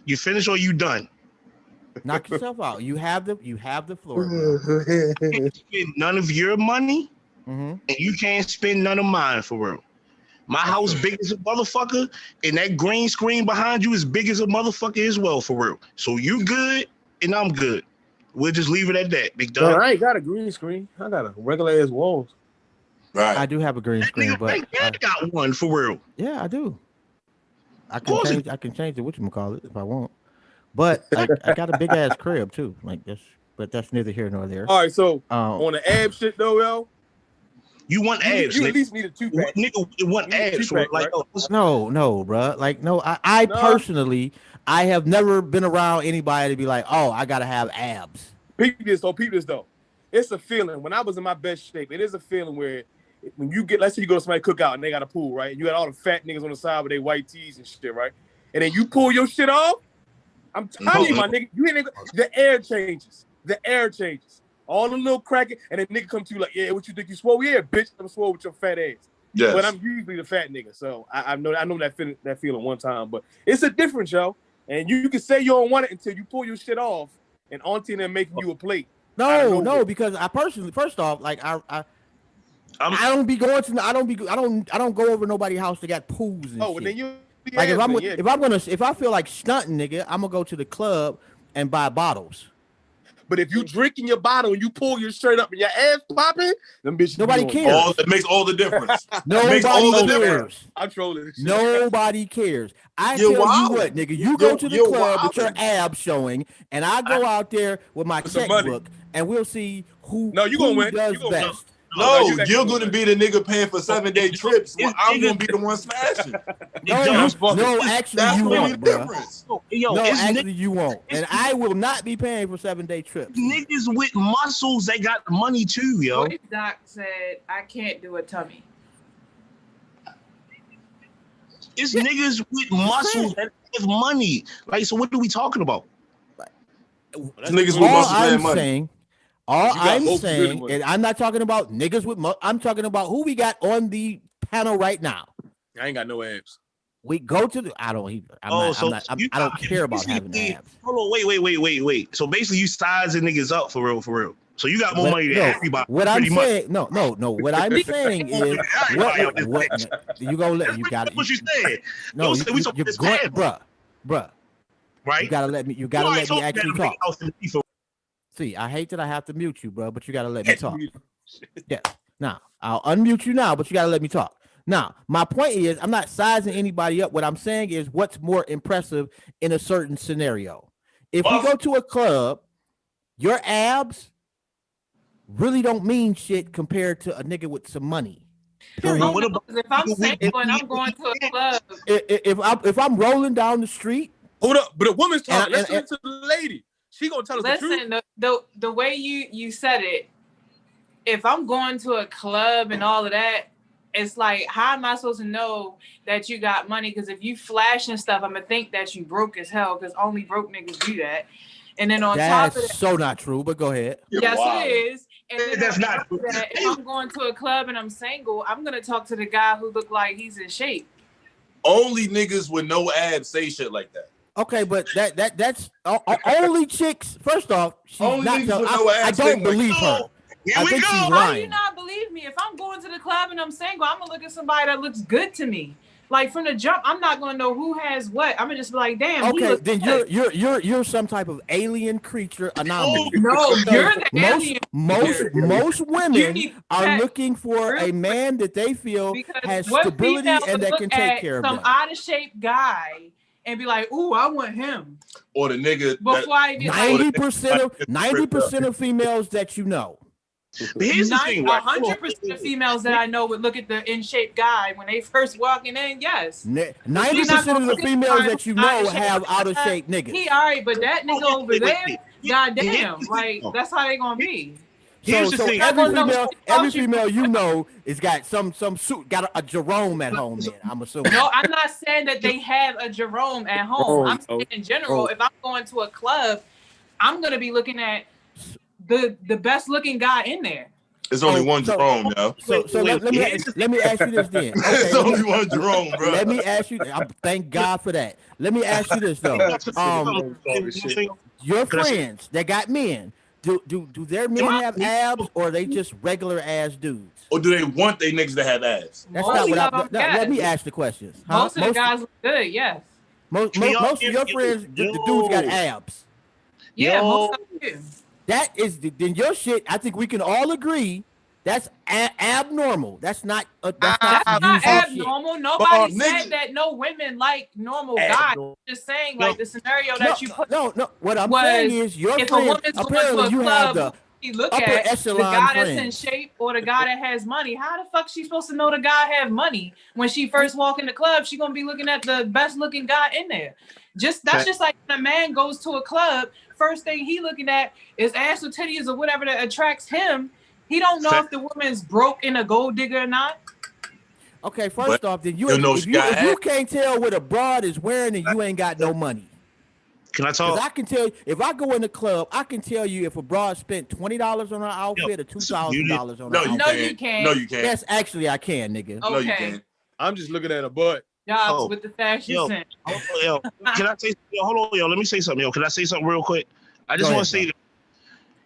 You finished or you done? Knock yourself out. You have the floor. Bro. You can't spend none of your money, Mm-hmm. and you can't spend none of mine for real. My house big as a motherfucker, and that green screen behind you is big as a motherfucker as well, for real. So you good, and I'm good. We'll just leave it at that, big dog. I ain't got a green screen. I got a regular ass walls. Right. I do have a green screen, but I got one for real. yeah, I do. I can change it whatchamacallit if I want. But I got a big ass crib too. Like this, but that's neither here nor there. All right, so on the ab shit though, yo, You want abs, you at nigga. least need a 2-pack. Nigga want You need a abs. 2-pack, Like, right? No, bro. Like, no, I No. personally, I have never been around anybody to be like, oh, I gotta have abs. Peep this though. It's a feeling. When I was in my best shape, it is a feeling where when you get, let's say you go to somebody's cookout and they got a pool, right? And you got all the fat niggas on the side with their white tees and shit, right? And then you pull your shit off. I'm telling you, my nigga, the air changes. The air changes. All the little cracking, and then nigga come to you like, yeah, what you think you swole? Yeah, bitch, I'm swole with your fat ass. Yes. But I'm usually the fat nigga, so I know that feeling one time. But it's a difference, yo. And you can say you don't want it until you pull your shit off, and auntie and them making you a plate. No, because I personally, first off, like I don't be going to, I don't go over nobody's house that got pools and Oh, shit. and then you Like if I feel like stunting, nigga, I'm gonna go to the club and buy bottles. But if you drink in your bottle and you pull your shirt up and your ass popping, them bitches. Nobody cares. It makes all the difference. Nobody all the cares. I'm trolling this shit. Nobody cares. I You're tell wild. you what, nigga, you go to the club with your wildin'. abs showing, and I go out there with my With some money. checkbook, and we'll see who No, you gonna win. does You gonna best. No, you're gonna be the nigga paying for 7-day trips. Well, I'm gonna be the one smashing. No, actually, That's you gonna be won't, the bro. difference. Yo, No, it's actually, you won't. And I will not be paying for 7-day trips. niggas with muscles, they got money too, yo. What if Doc said, I can't do a tummy? It's niggas with muscles that have money. Like, so what are we talking about? Niggas with All muscles I'm and money. saying, all You got I'm both good saying, money. and I'm not talking about niggas with I'm talking about who we got on the panel right now. I ain't got no abs. We go to the. I don't either. I don't care about having abs. Hold on, wait. So basically, you sizing niggas up for real. So you got more money than everybody. What I'm pretty much. saying, no. What I'm saying is, what you gonna let you got What you said? No, Don't say we talking you're this going, bad, bruh. right? You gotta let me. You gotta let me actually talk. talk. See, I hate that I have to mute you, bro, but you gotta let me talk. Yes. Now, I'll unmute you now, but you gotta let me talk. Now, my point is, I'm not sizing anybody up. What I'm saying is, what's more impressive in a certain scenario? If we go to a club, your abs really don't mean shit compared to a nigga with some money. No, if I'm single and I'm going to a club, If I'm rolling down the street, hold up, but a woman's talking. And- Listen to the lady. She gonna tell us the truth. listen, the way you said it, if I'm going to a club and all of that, it's like, how am I supposed to know that you got money? Because if you flashing stuff, I'm gonna think that you broke as hell. Because only broke niggas do that. And then on top of that, so not true. But go ahead. yes, Wow. it is. And then That's on not top of that, if I'm going to a club and I'm single, I'm gonna talk to the guy who look like he's in shape. Only niggas with no abs say shit like that. Okay, but that's only chicks. First off, she's Only not. niggas with no I abs don't think like believe her. Here I we think go. she's How do lying. you not believe me? If I'm going to the club and I'm single, I'm gonna look at somebody that looks good to me. Like from the jump, I'm not gonna know who has what. I'm gonna just be like, damn. he Okay, looks then good. you're some type of alien creature anomaly. No, Because you're the alien. most You women need to are check looking for a man that they feel because has what stability female and would that look can take at care of some them. out of shape guy and be like, ooh, I want him. Or the nigga Before I even like 90% of females that you know. But here's the thing, right? 100% of females that I know would look at the in shape guy when they first walking in. Yes. 90% gonna of the look at females guy that you who's out know of shape. have out of shape niggas. He all right, but that nigga over Wait. there, goddamn, like that's how they gonna be. Here's the So thing. every female you know is got some suit, got a Jerome at home. Then I'm assuming. No, I'm not saying that they have a Jerome at home. I'm saying in general, if I'm going to a club, I'm gonna be looking at the best looking guy in there. It's only one Jerome, yo. So let me ask you this then. It's Okay, only one Jerome, bro. let me ask you. Thank God for that. Let me ask you this though. Your friends that got men, do their men have abs or are they just regular ass dudes? Or do they want they niggas to have abs? That's Most not what of I. them, No, yes. let me ask the questions. Huh? Most of the guys look good, yes. Most of your friends, the dudes got abs. Yeah, Yo. most of them do. That is then your shit. I think we can all agree that's abnormal. That's not. That's That's not not usual shit. abnormal. Nobody nigga- said that no women like normal guys. Just saying, like the scenario that you put. No. What I'm was saying is your if a friends. woman's going to Apparently, a you have club, the you look upper at the echelon guy that's in friends. shape or the guy that has money. How the fuck she supposed to know the guy have money when she first walk in the club? She gonna be looking at the best looking guy in there. That's just like when a man goes to a club. First thing he looking at is ass or titties or whatever that attracts him. He don't know if the woman's broke and a gold digger or not. Okay, first off, then you know if you can't tell what a broad is wearing, then you ain't got no money. Can I Because talk? I can tell you, if I go in the club, I can tell you if a broad spent $20 on her outfit or $2,000 on her outfit. No, you can't. No, you can't. Yes, actually, I can, nigga. Oh. No, you Okay. can't. I'm just looking at a butt. Jobs with the fashion Yo. sense. Yo, can I say? Yo, hold on, yo. Let me say something, yo. Can I say something real quick? I just Go want to ahead, say that.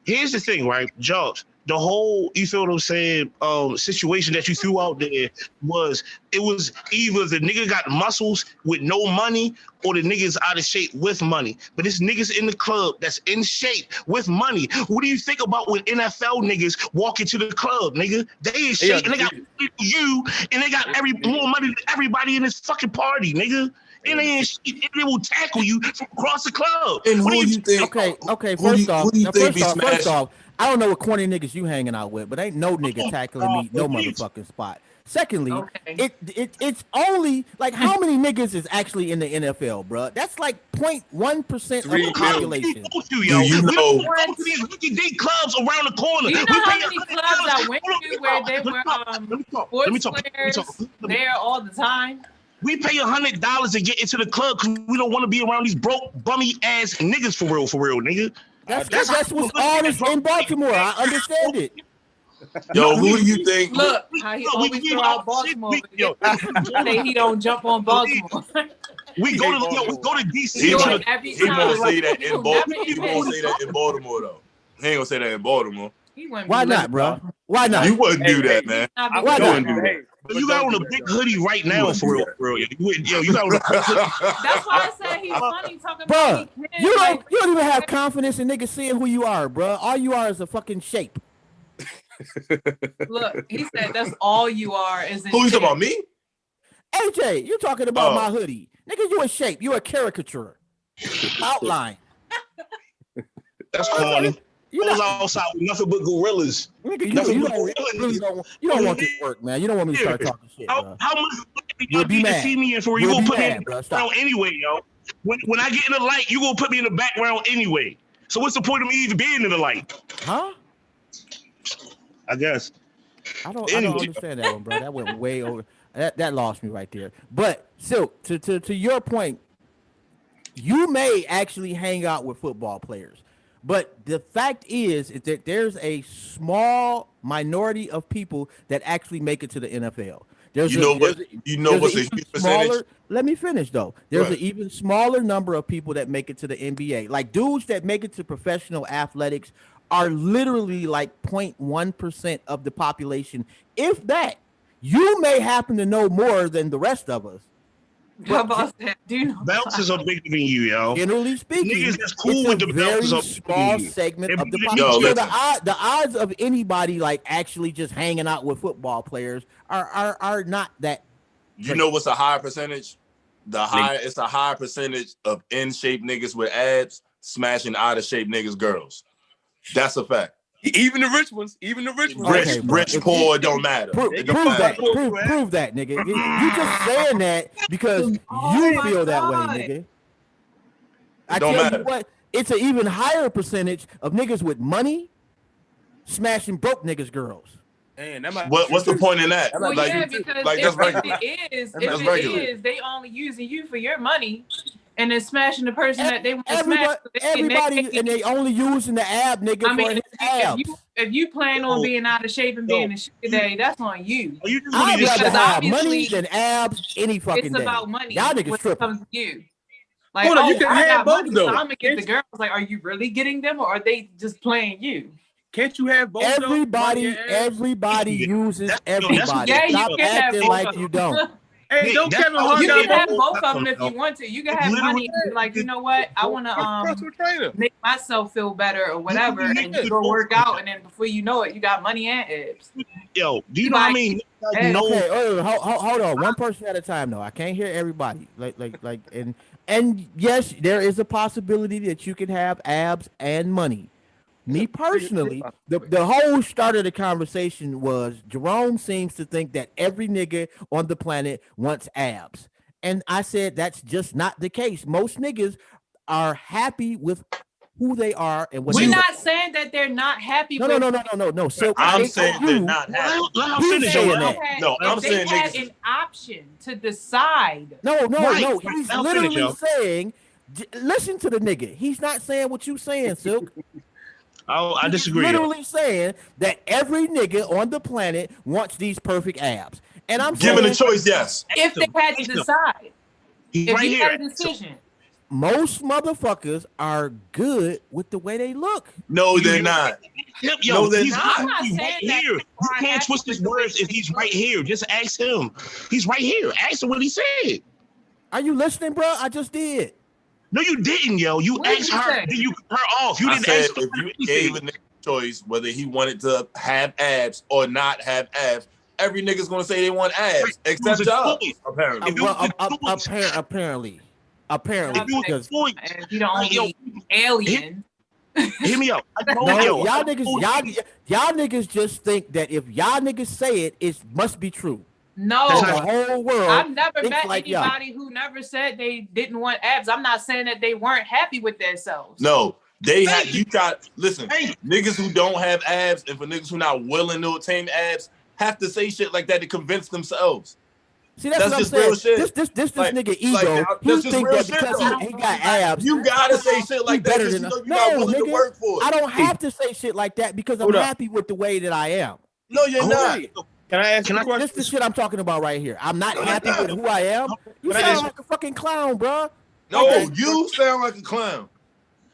Here's the thing, right? Jobs. The whole, you feel what I'm saying, situation that you threw out there was either the nigga got muscles with no money or the nigga's out of shape with money. But it's niggas in the club that's in shape with money. What do you think about when NFL niggas walk into the club, nigga? They in shape and they got you and they got more money than everybody in this fucking party, nigga. And they will tackle you from across the club. And who do you think? Okay. Who do you think be First smashed? off, I don't know what corny niggas you hanging out with, but ain't no nigga tackling me no motherfucking spot. Secondly, Okay. it's only like how many niggas is actually in the NFL, bro? That's like 0.1% of the population. Do you know? These big clubs around the corner. Do you know how many clubs I went to where they were sports players there all the time? We pay $100 to get into the club because we don't want to be around these broke, bummy ass niggas for real, nigga. That's what's all this in Baltimore. I understand it. Yo, who do you think? Look, how he always throw out Baltimore. Say he don't jump on Baltimore. We go to DC. He won't say that in Baltimore. He won't say that in Baltimore though. He ain't gonna say that in Baltimore. Why not, bro? Why not? You wouldn't do that, man. Why not? You got on a big hoodie right now, for real. Yo, you got on a big hoodie. That's why I said he's funny talking Bro, about you don't even have confidence in niggas seeing who you are, bro. All you are is a fucking shape. Look, he said that's all you are. Is Who you talking about, me? AJ, you talking about my hoodie. Nigga, you a shape. You a caricature. Outline. That's corny. You was outside with nothing but gorillas. Nigga, you don't want this work, man. You don't want me to start talking shit, bro. How much You'll be mad. See me in for you gonna put me in the background anyway, yo. When I get in the light, you gonna put me in the background anyway. So what's the point of me even being in the light? Huh? I guess. I don't understand that one, bro. That went way over. That lost me right there. But Silk, to your point, you may actually hang out with football players. But the fact is that there's a small minority of people that actually make it to the NFL. What's a huge percentage? Let me finish though. There's an even smaller number of people that make it to the NBA. Like dudes that make it to professional athletics are literally like 0.1% of the population. If that, you may happen to know more than the rest of us. How about that? Do you know bouncers are bigger than you, yo. Generally speaking, niggas that's cool with the very bouncers small segment of the population. The odds of anybody like actually just hanging out with football players are not that. You know what's a higher percentage? It's a higher percentage of in shape niggas with abs smashing out of shape niggas girls. That's a fact. Even the rich ones. Rich, poor, don't matter. Prove that, nigga. You just saying that because you feel that way, nigga. I tell you what, it's an even higher percentage of niggas with money smashing broke niggas girls. Man, what's the point in that? Well, yeah, because if it is, they only using you for your money. And then smashing the person that they want to smash. Everybody, and they only using the ab nigga for his abs. If you plan on being out of shape and being in shit today, that's on you. I'd rather have money than abs any fucking day. It's about money. Y'all niggas tripping. Comes to you. Like, you can have both though. So I'm gonna get the girls. Like, are you really getting them, or are they just playing you? Can't you have both? Everybody uses everybody. Yeah, Stop you can acting have like you don't. Hey, don't Kevin Hart. You can have both of them if you want to. You can have money and be like, you know what? I want to make myself feel better or whatever, and you go work out, and then before you know it, you got money and abs. Yo, do you know what I mean? Okay, hold on. One person at a time, though. I can't hear everybody. And yes, there is a possibility that you can have abs and money. Me personally, the whole start of the conversation was Jerome seems to think that every nigga on the planet wants abs. And I said that's just not the case. Most niggas are happy with who they are and what we're not saying that they're not happy. No. So I'm saying they're not happy. I'm saying they had an option to decide. No. He's literally saying, listen to the nigga. He's not saying what you saying, Silk. I disagree. He's literally saying that every nigga on the planet wants these perfect abs. And I'm given a choice, yes. If they had to decide. If you had a decision. Most motherfuckers are good with the way they look. No, they're not. No, they're not. He's right here. You can't twist his words if he's right here. Just ask him. He's right here. Ask him what he said. Are you listening, bro? I just did. No, you didn't, yo. You asked her, then you cut her off. You didn't ask if you gave a nigga choice whether he wanted to have abs or not have abs. Every nigga's gonna say they want abs, except y'all. Apparently. Because you don't alien. Hear me out. No, y'all niggas just think that if y'all niggas say it, it must be true. No, the whole world. I've never met like anybody who never said they didn't want abs. I'm not saying that they weren't happy with themselves. No, they had. You got listen. Niggas who don't have abs, and for niggas who not willing to attain abs, have to say shit like that to convince themselves. See, that's what I'm just saying. real shit. This Like, nigga ego. He think that because he got abs, you gotta say shit like that because you know you're not willing to work for it. I don't have to say shit like that because I'm happy with the way that I am. No, you're not. Can I ask you a question? This is the shit I'm talking about right here. I'm not happy with who I am. You sound like a fucking clown, bro. No, you sound like a clown.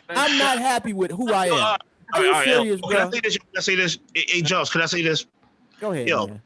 I'm not happy with who I am. Are you serious, bro? Can I say this? Hey, Josh, can I say this? Go ahead, man.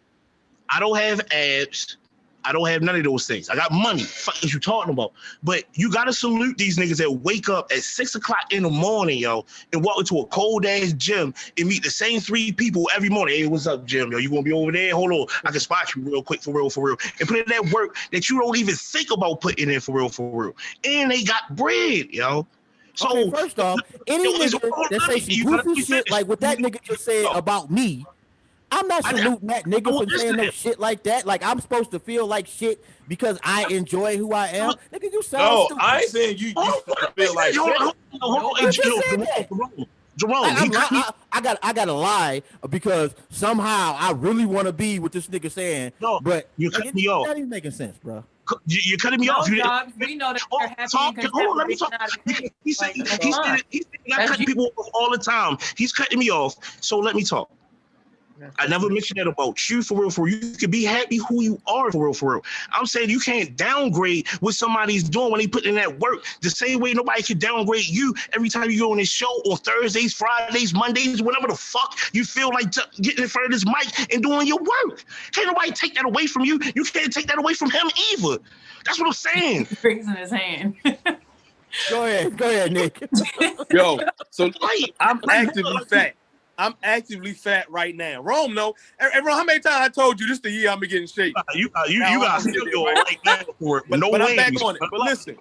I don't have abs. I don't have none of those things. I got money. Fuck is you talking about? But you gotta salute these niggas that wake up at 6 o'clock in the morning, yo, and walk into a cold ass gym and meet the same 3 people every morning. Hey, what's up, Jim? Yo, you gonna be over there? Hold on, I can spot you real quick, for real, and put in that work that you don't even think about putting in, for real. And they got bread, yo. So okay, first off, any nigga that say some goofy shit like what that nigga just said about me, I'm not saluting that nigga for saying no shit like that. Like I'm supposed to feel like shit because I enjoy who I am. Nigga, you sound stupid. I ain't saying you feel like shit. Jerome, I gotta lie because somehow I really want to be what this nigga saying. No, but you cut me off. Not even making sense, bro. You're cutting me off. We know that you're happy. Hold on, let me talk. He said I cut people off all the time. He's cutting me off. So let me talk. I never mentioned that about you, for real. You can be happy who you are, for real. I'm saying you can't downgrade what somebody's doing when they put in that work. The same way nobody can downgrade you every time you go on this show on Thursdays, Fridays, Mondays, whatever the fuck you feel like getting in front of this mic and doing your work. Can't nobody take that away from you. You can't take that away from him either. That's what I'm saying. Raising his hand. Go ahead, Nick. Yo, so I'm actively fat. I'm actively fat right now. Rome, no. Hey, Rome, how many times I told you this the year I'm gonna get in shape? You got to still go right now for it. But no I'm way. back on it. But listen,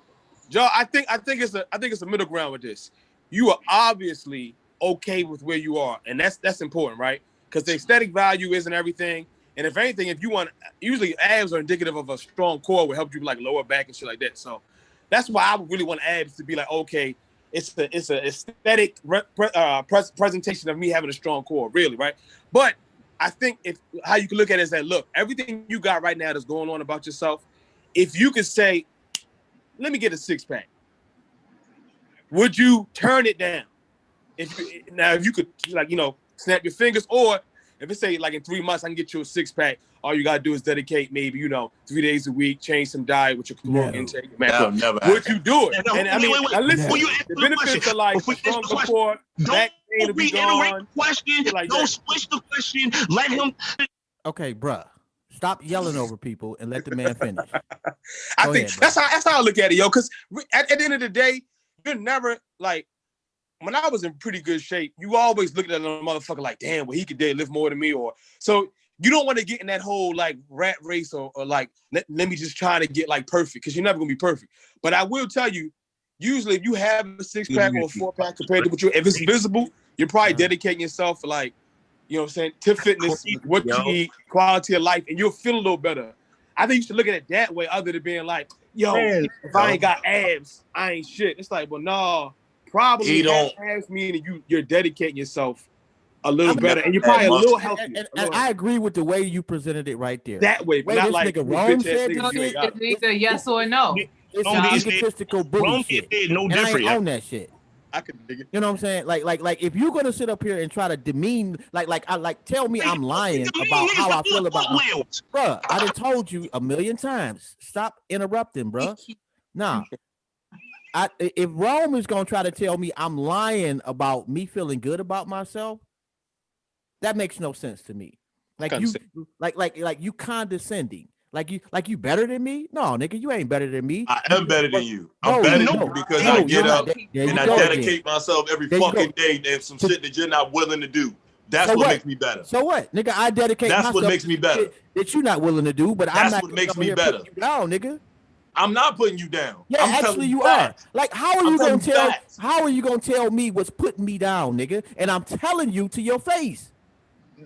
Joe, I think it's a middle ground with this. You are obviously okay with where you are, and that's important, right? Because the aesthetic value isn't everything. And if anything, if you want, usually abs are indicative of a strong core, will help you like lower back and shit like that. So that's why I would really want abs to be like, okay. It's an aesthetic presentation of me having a strong core, really, right? But I think how you can look at it is that, look, everything you got right now that's going on about yourself, if you could say, let me get a 6-pack, would you turn it down? If you could, like, snap your fingers, or if it say like in 3 months I can get you a 6-pack, all you gotta do is dedicate maybe 3 days a week, change some diet with your caloric intake. Would you do it? And I mean, listen, the benefits are like stronger core, back pain will be gone. Don't switch the question. Let him. Okay, bruh. Stop yelling over people and let the man finish. I think that's how I look at it, yo. Because at the end of the day, you're never like. When I was in pretty good shape, you always looked at a motherfucker like, damn, well, he could live more than me, or so. You don't want to get in that whole like rat race or like let me just try to get like perfect, because you're never gonna be perfect. But I will tell you, usually if you have a 6-pack or a 4-pack compared to what you, if it's visible, you're probably dedicating yourself for like, to fitness, what you eat, quality of life, and you'll feel a little better. I think you should look at it that way, other than being like, if I ain't got abs, I ain't shit. It's like, well, no, probably abs meaning you're dedicating yourself a little better, and you're probably a little healthier. And I agree with the way you presented it right there. That way, but not like nigga Rome said it's either yes or no. It's egotistical bullshit. No and I different. ain't on that shit. I could dig it. You know what I'm saying? Like if you're gonna sit up here and try to demean, tell me I'm lying about how I feel about myself, bruh. I done told you a million times. Stop interrupting, bruh. Nah. If Rome is gonna try to tell me I'm lying about me feeling good about myself, that makes no sense to me. Like you condescending. Like you better than me? No, nigga, you ain't better than me. I am better than you. I'm better than you because I get up and I dedicate myself every fucking day and some shit that you're not willing to do. That's what makes me better. So what, nigga? I dedicate. That's what makes me better. That you're not willing to do, but that's I'm not. What makes me better. No, nigga. I'm not putting you down. Yeah, I'm actually you facts. are. Like, how are I'm you gonna telling you tell? facts. How are you gonna tell me what's putting me down, nigga? And I'm telling you to your face.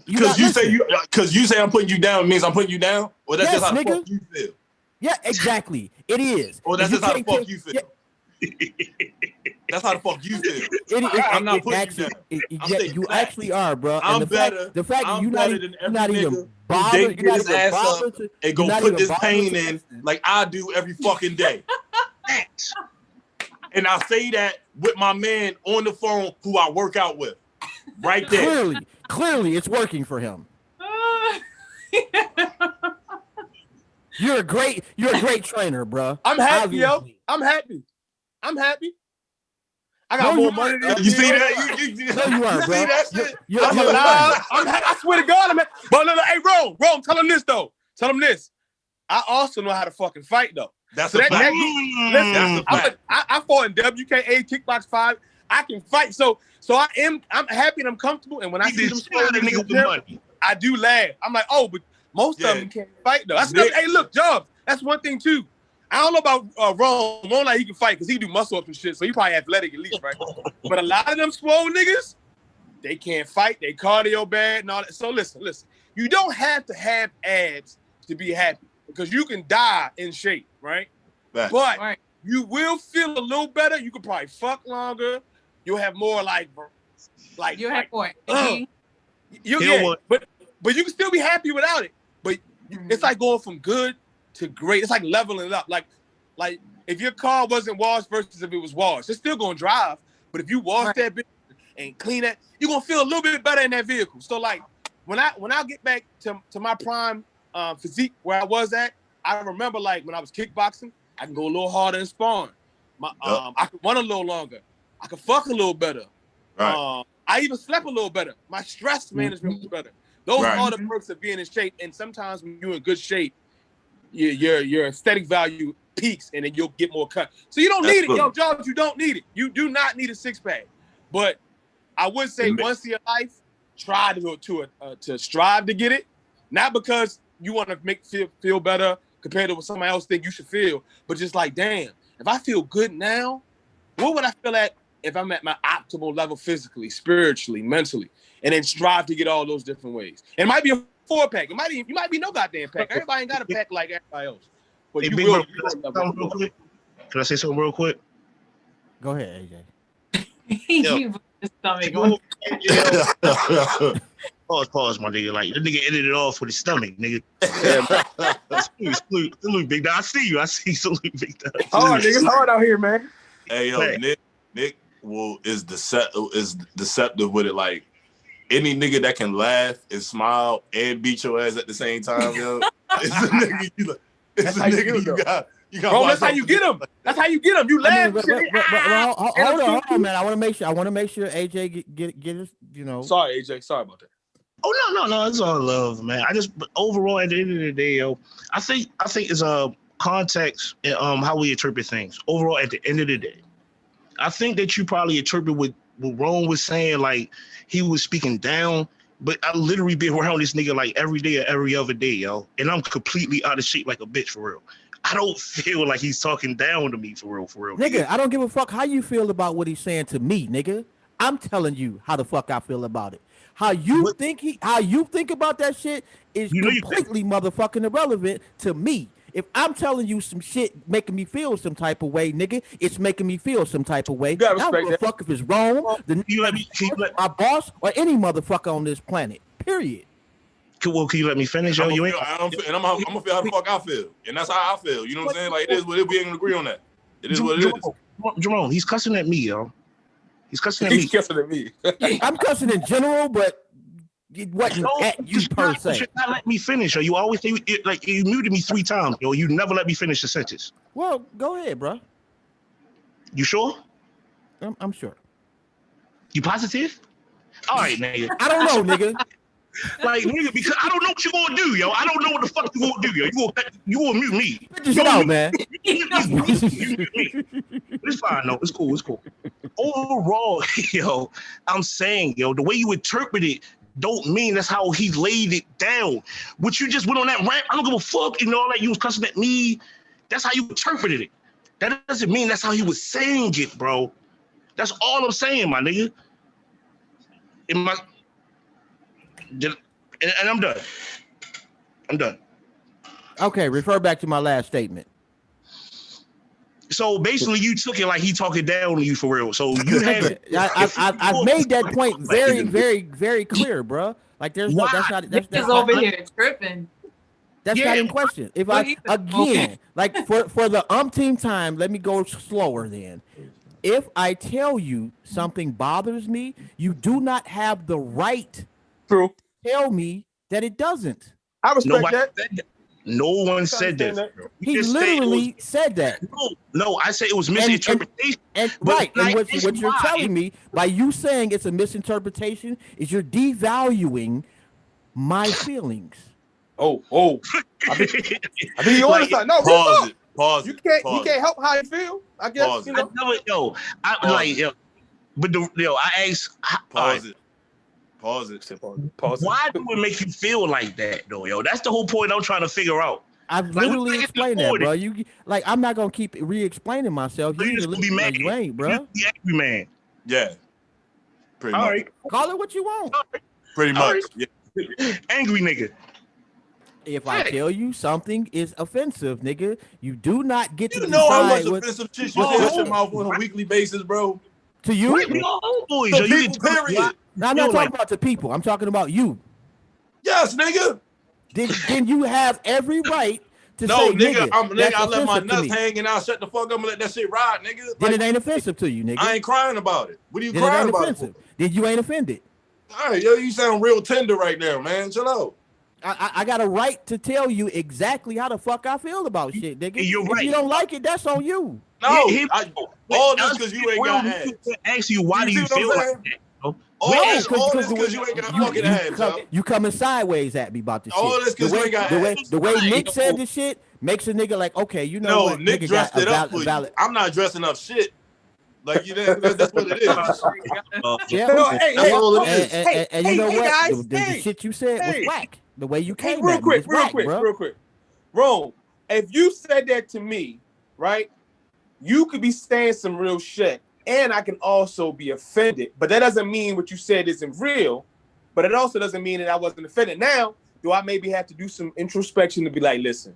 Because you say I'm putting you down means I'm putting you down, or that's Yes, just how the nigga. fuck you feel. Yeah, exactly. It is. Or that's And just how the can't fuck you feel. Yeah, That's how the fuck you feel. I'm not putting you down. I'm stating you facts. actually are, bro. I'm And better. The fact that I'm you're better not, than you're not every even nigga who bothered. didn't You're get not his even ass up bothered to, and go you're not put even this bothered pain to in listen. like I do every fucking day. Facts. And I say that with my man on the phone who I work out with. Right there. Clearly, it's working for him. You're a great trainer, bro. I'm happy, Obviously. yo. I'm happy. I got more money than You see that? No, you are, you bro. see that shit? I swear to God, I'm But look, hey, Rome, tell him this though. Tell him this. I also know how to fucking fight though. That's So a fact. listen, That's a fact. I fought in WKA Kickbox 5. I can fight. So I'm happy and I'm comfortable. And when I see them nigga with the money. I do laugh. I'm like, oh, but most of them can't fight though. That's Nick, hey, look, Jobs. That's one thing too. I don't know about Rome. Rome like he can fight because he do muscle ups and shit, so he probably athletic at least, right? But a lot of them swole niggas, they can't fight. They cardio bad and all that. So listen. You don't have to have abs to be happy because you can die in shape, right? Right. But you will feel a little better. You could probably fuck longer. You'll have more You have what? but you can still be happy without it. But it's like going from good to great. It's like leveling it up. Like if your car wasn't washed versus if it was washed, it's still gonna drive. But if you wash that bitch and clean it, you're gonna feel a little bit better in that vehicle. So like when I get back to my prime physique where I was at, I remember like when I was kickboxing, I can go a little harder in sparring. I could run a little longer. I could fuck a little better. Right. I even slept a little better. My stress management was better. Those are the perks of being in shape. And sometimes when you're in good shape, your aesthetic value peaks and then you'll get more cut. So you don't need it, yo, Jobs. You don't need it. You do not need a six pack. But I would say once in your life, try to strive to get it. Not because you want to feel better compared to what somebody else think you should feel, but just like, damn, if I feel good now, what would I feel at if I'm at my optimal level physically, spiritually, mentally, and then strive to get all those different ways. And it might be a 4-pack. You might be no goddamn pack. Everybody ain't got a pack like everybody else. But Hey, you Big will. Bro, can I say something real quick? Go ahead, AJ. You put his stomach on. Pause, my nigga. Like, the nigga ended it off with his stomach, nigga. Salute, Big Dog. I see you. Salute, Big Dog. Hard, nigga. It's hard out here, man. Hey, yo, Nick is deceptive with it. Like, any nigga that can laugh and smile and beat your ass at the same time, yo, it's a nigga you got. Bro, that's how you get him. That's how you get him. You laugh. Hold on, man. I want to make sure AJ get his, Sorry, AJ. Sorry about that. Oh no, it's all love, man. But overall, at the end of the day, yo, I think it's context and how we interpret things. Overall, at the end of the day, I think that you probably interpret what Rome was saying, like he was speaking down. But I literally been around this nigga like every day or every other day, yo, and I'm completely out of shape like a bitch for real. I don't feel like he's talking down to me for real. Nigga, I don't give a fuck how you feel about what he's saying to me, nigga. I'm telling you how the fuck I feel about it. How you think about that shit is completely motherfucking irrelevant to me. If I'm telling you some shit making me feel some type of way, nigga, it's making me feel some type of way. I don't give a fuck if it's wrong, my boss, or any motherfucker on this planet. Period. Can you let me finish? Yo, I'm gonna feel how the fuck I feel, and that's how I feel. You know what I'm saying? Like it is what we ain't gonna agree on that. It is what it is. Jerome, he's cussing at me, yo. He's cussing at me. I'm cussing in general, but it wasn't at you per se. You should not let me finish. Or you always say like you muted me 3 times. Yo, you never let me finish the sentence. Well, go ahead, bro. You sure? I'm sure. You positive? All right, nigga. I don't know, nigga. Like, nigga, because I don't know what you gonna do, yo. I don't know what the fuck you gonna do, yo. You gonna mute me? Get your shit out, man. You mute me. It's fine, no. It's cool. Overall, yo, I'm saying, yo, the way you interpret it don't mean that's how he laid it down. What you just went on that rant, I don't give a fuck, all that you was cussing at me That's how you interpreted it. That doesn't mean that's how he was saying it, bro. That's all I'm saying, my nigga. And I'm done. I'm done. Okay, refer back to my last statement. So basically, you took it like he talking down on you for real. So you have. I've made that point very, very, very clear, bro. Like there's no, that's over here tripping. That's not in question. If I again, like for the umpteenth time, let me go slower then. If I tell you something bothers me, you do not have the right to tell me that it doesn't. I respect that. No one said that. He literally said that. No, I said it was misinterpretation. And what you're telling me by you saying it's a misinterpretation is you're devaluing my feelings. I mean, you understand? No, pause. You can't help how you feel. I guess pause. you know. I know it, but I asked. Pause it. Why do it make you feel like that, though, yo? That's the whole point I'm trying to figure out. I've literally explained that, bro. You like, I'm not gonna keep re-explaining myself. So you just be mad. You ain't, bro. You angry man. Yeah. Pretty much. Right. Call it what you want. Pretty much. Yeah. Angry nigga. If I tell you something is offensive, nigga, you do not get to decide. You know how much what, offensive shit you say your mouth on a weekly basis, bro? To you? Boys, so people, period. No, I'm not talking about to people. I'm talking about you. Yes, nigga. Then you have every right to say, nigga, I let my nuts hang and I'll shut the fuck up and let that shit ride, nigga. Then it ain't offensive to you, nigga. I ain't crying about it. What are you then crying it ain't about? Offensive. Then you ain't offended. All right, yo, you sound real tender right now, man. Chill out. I got a right to tell you exactly how the fuck I feel about shit, nigga. You're right. If you don't like it, that's on you. No, all this because you ain't got ass. Ask you why do you feel like that? All this because you ain't got fucking ass. You coming sideways at me about this shit. All this because you ain't got ass. The way Nick said this shit makes a nigga like, okay, you know what? Nick dressed it up for you. I'm not dressing up shit. Like you know, that's what it is. And you know what? The shit you said was whack. The way you came real quick. Bro. If you said that to me, right, you could be saying some real shit, and I can also be offended. But that doesn't mean what you said isn't real. But it also doesn't mean that I wasn't offended. Now, do I maybe have to do some introspection to be like, listen,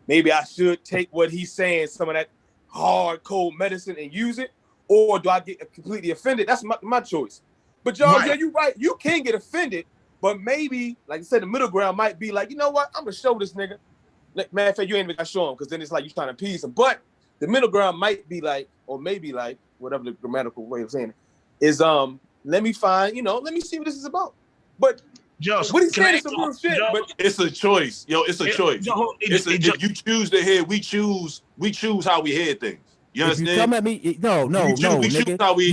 maybe I should take what he's saying, some of that hard, cold medicine, and use it? Or do I get completely offended? That's my choice. But y'all, yeah, you're right. You can get offended, but maybe, like I said, the middle ground might be like, you know what? I'm going to show this nigga. Matter of fact, you ain't even got to show him because then it's like you're trying to appease him. But the middle ground might be like, or maybe like, whatever the grammatical way of saying it, is let me find, let me see what this is about. But what he's saying is some real shit, but it's a choice. Yo, it's a choice. If you choose to hear, we choose how we hear things. You understand? If you come at me, no, nigga.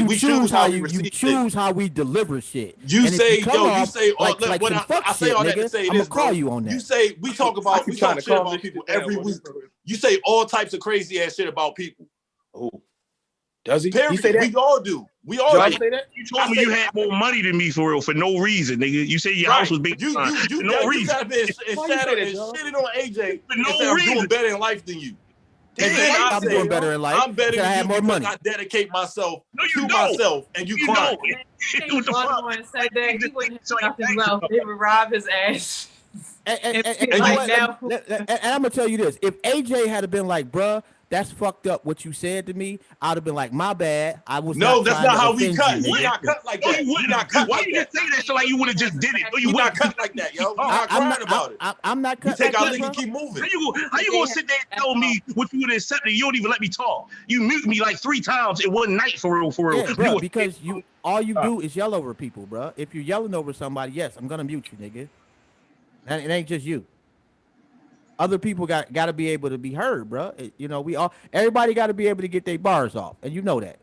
We choose how we you choose how we deliver shit. You say, I say all that to say this. I'm gonna call you on that. You say we talk shit about people every week. You say all types of crazy ass shit about people. Oh, does he? Period. He say that? We all do. We all say that. You told me you had more money than me for real for no reason, nigga. You say your house was big. You no reason. You got shitting on AJ for no reason. I'm doing better in life than you. And then I'm doing better in life. I'm better than I you have more money. I dedicate myself to myself, and you cry. What the fuck? Said that he wouldn't have nothing left. They would rob his ass. And I'm gonna tell you this: if AJ had been like, "Bruh, that's fucked up what you said to me," I'd have been like, "My bad. I was." No, that's not how we cut. We not cut like that. We not cut. Why you just say that so like you would have just did it? You not cut like that, yo. I'm not about it. I'm not cut. You take our link and keep moving. How you gonna sit there and tell me what you would have accepted? You don't even let me talk. You mute me like 3 times in one night for real. Yeah, bro, because all you do is yell over people, bro. If you're yelling over somebody, yes, I'm gonna mute you, nigga. And it ain't just you. Other people got to be able to be heard, bro. Everybody got to be able to get their bars off, and you know that.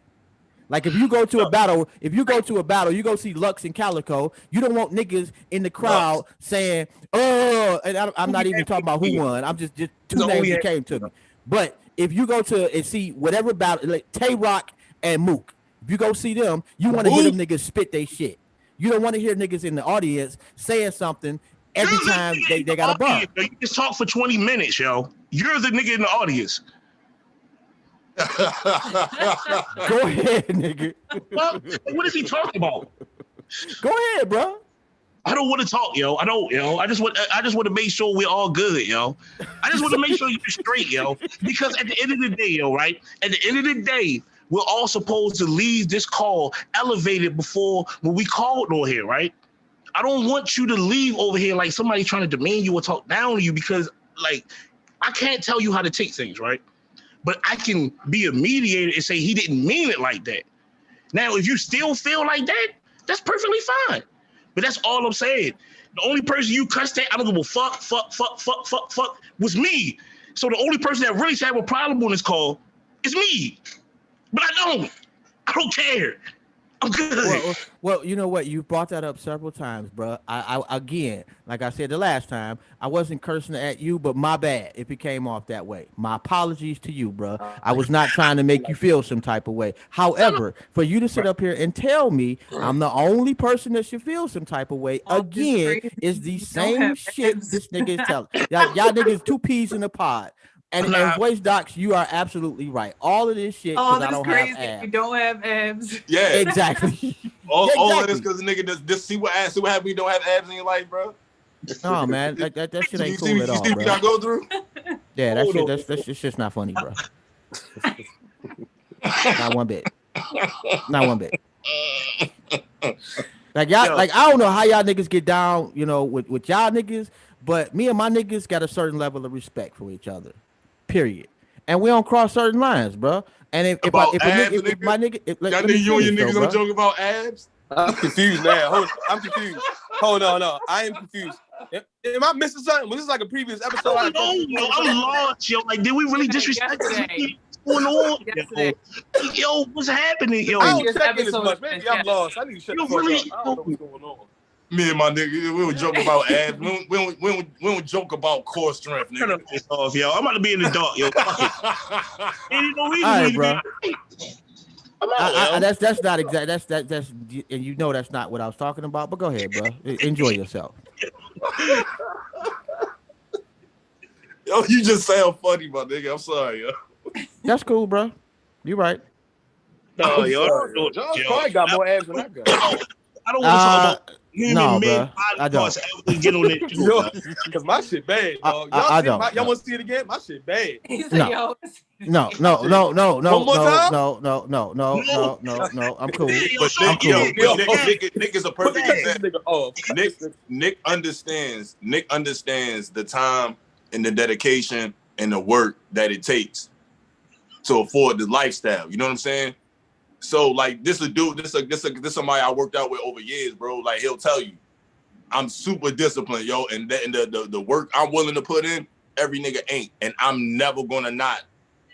Like if you go to a battle, you go see Lux and Calico, you don't want niggas in the crowd saying, "Oh," and I'm not even talking about who won. I'm just 2 names that came to me. But if you go to and see whatever battle, like Tay Rock and Mook, if you go see them, you want to hear them niggas spit they shit. You don't want to hear niggas in the audience saying something every time they got a bar. You just talk for 20 minutes, yo. You're the nigga in the audience. Go ahead, nigga. Well, what is he talking about? Go ahead, bro. I don't want to talk, yo. I don't, yo. I just want to make sure we're all good, yo. I just want to make sure you're straight, yo. Because at the end of the day, yo, right? At the end of the day, we're all supposed to leave this call elevated before when we called on here, right? I don't want you to leave over here like somebody trying to demand you or talk down to you because, like, I can't tell you how to take things, right? But I can be a mediator and say he didn't mean it like that. Now, if you still feel like that, that's perfectly fine. But that's all I'm saying. The only person you cussed at, I don't give a fuck, was me. So the only person that really should have a problem on this call is me. But I don't care. I'm good. Well, you know what? You brought that up several times, bro. I again, like I said the last time, I wasn't cursing at you, but my bad if it came off that way. My apologies to you, bro. I was not trying to make you feel some type of way. However, for you to sit up here and tell me I'm the only person that should feel some type of way, again, is the same shit this nigga is telling. Y'all niggas two peas in a pod. And voice docs, you are absolutely right. All of this shit because I don't have abs. You don't have abs. Yeah, exactly. All of this because the nigga just see what happens when you don't have abs in your life, bro. No, man, that shit ain't cool at all, bro. You see what I go through? Yeah, that's just not funny, bro. Not one bit. Not one bit. Like y'all, like I don't know how y'all niggas get down, you know, with y'all niggas, but me and my niggas got a certain level of respect for each other. Period. And we don't cross certain lines, bro. And if my nigga, y'all think you and your niggas don't joke about abs? I'm confused now. I'm confused. Hold on, no. I am confused. Am I missing something? Was this like a previous episode? I'm lost, yo. Like, did we really disrespect this? What's going on? Yo, what's happening, yo? I don't check this much. Maybe I'm lost. I need to shut the fuck up. I don't know what's going on. Me and my nigga, we would joke about abs. We don't joke about core strength, nigga. Turn this off, yo. I'm about to be in the dark, yo. Ain't no reason all right, bro. I'm that's not exact. That's and you know that's not what I was talking about. But go ahead, bro. Enjoy yourself. Yo, you just sound funny, my nigga. I'm sorry, yo. That's cool, bro. You right. No, yo. John probably got more abs than I got. I don't want to talk about no, bro. I don't. Get on it too, because my shit bad, dog. Y'all want to see it again? My shit bad. No. No. I'm cool. Nick is a perfect example. Nick understands. Nick understands the time and the dedication and the work that it takes to afford the lifestyle. You know what I'm saying? So like this somebody I worked out with over years, bro. Like he'll tell you, I'm super disciplined, yo, and the work I'm willing to put in, every nigga ain't, and I'm never gonna not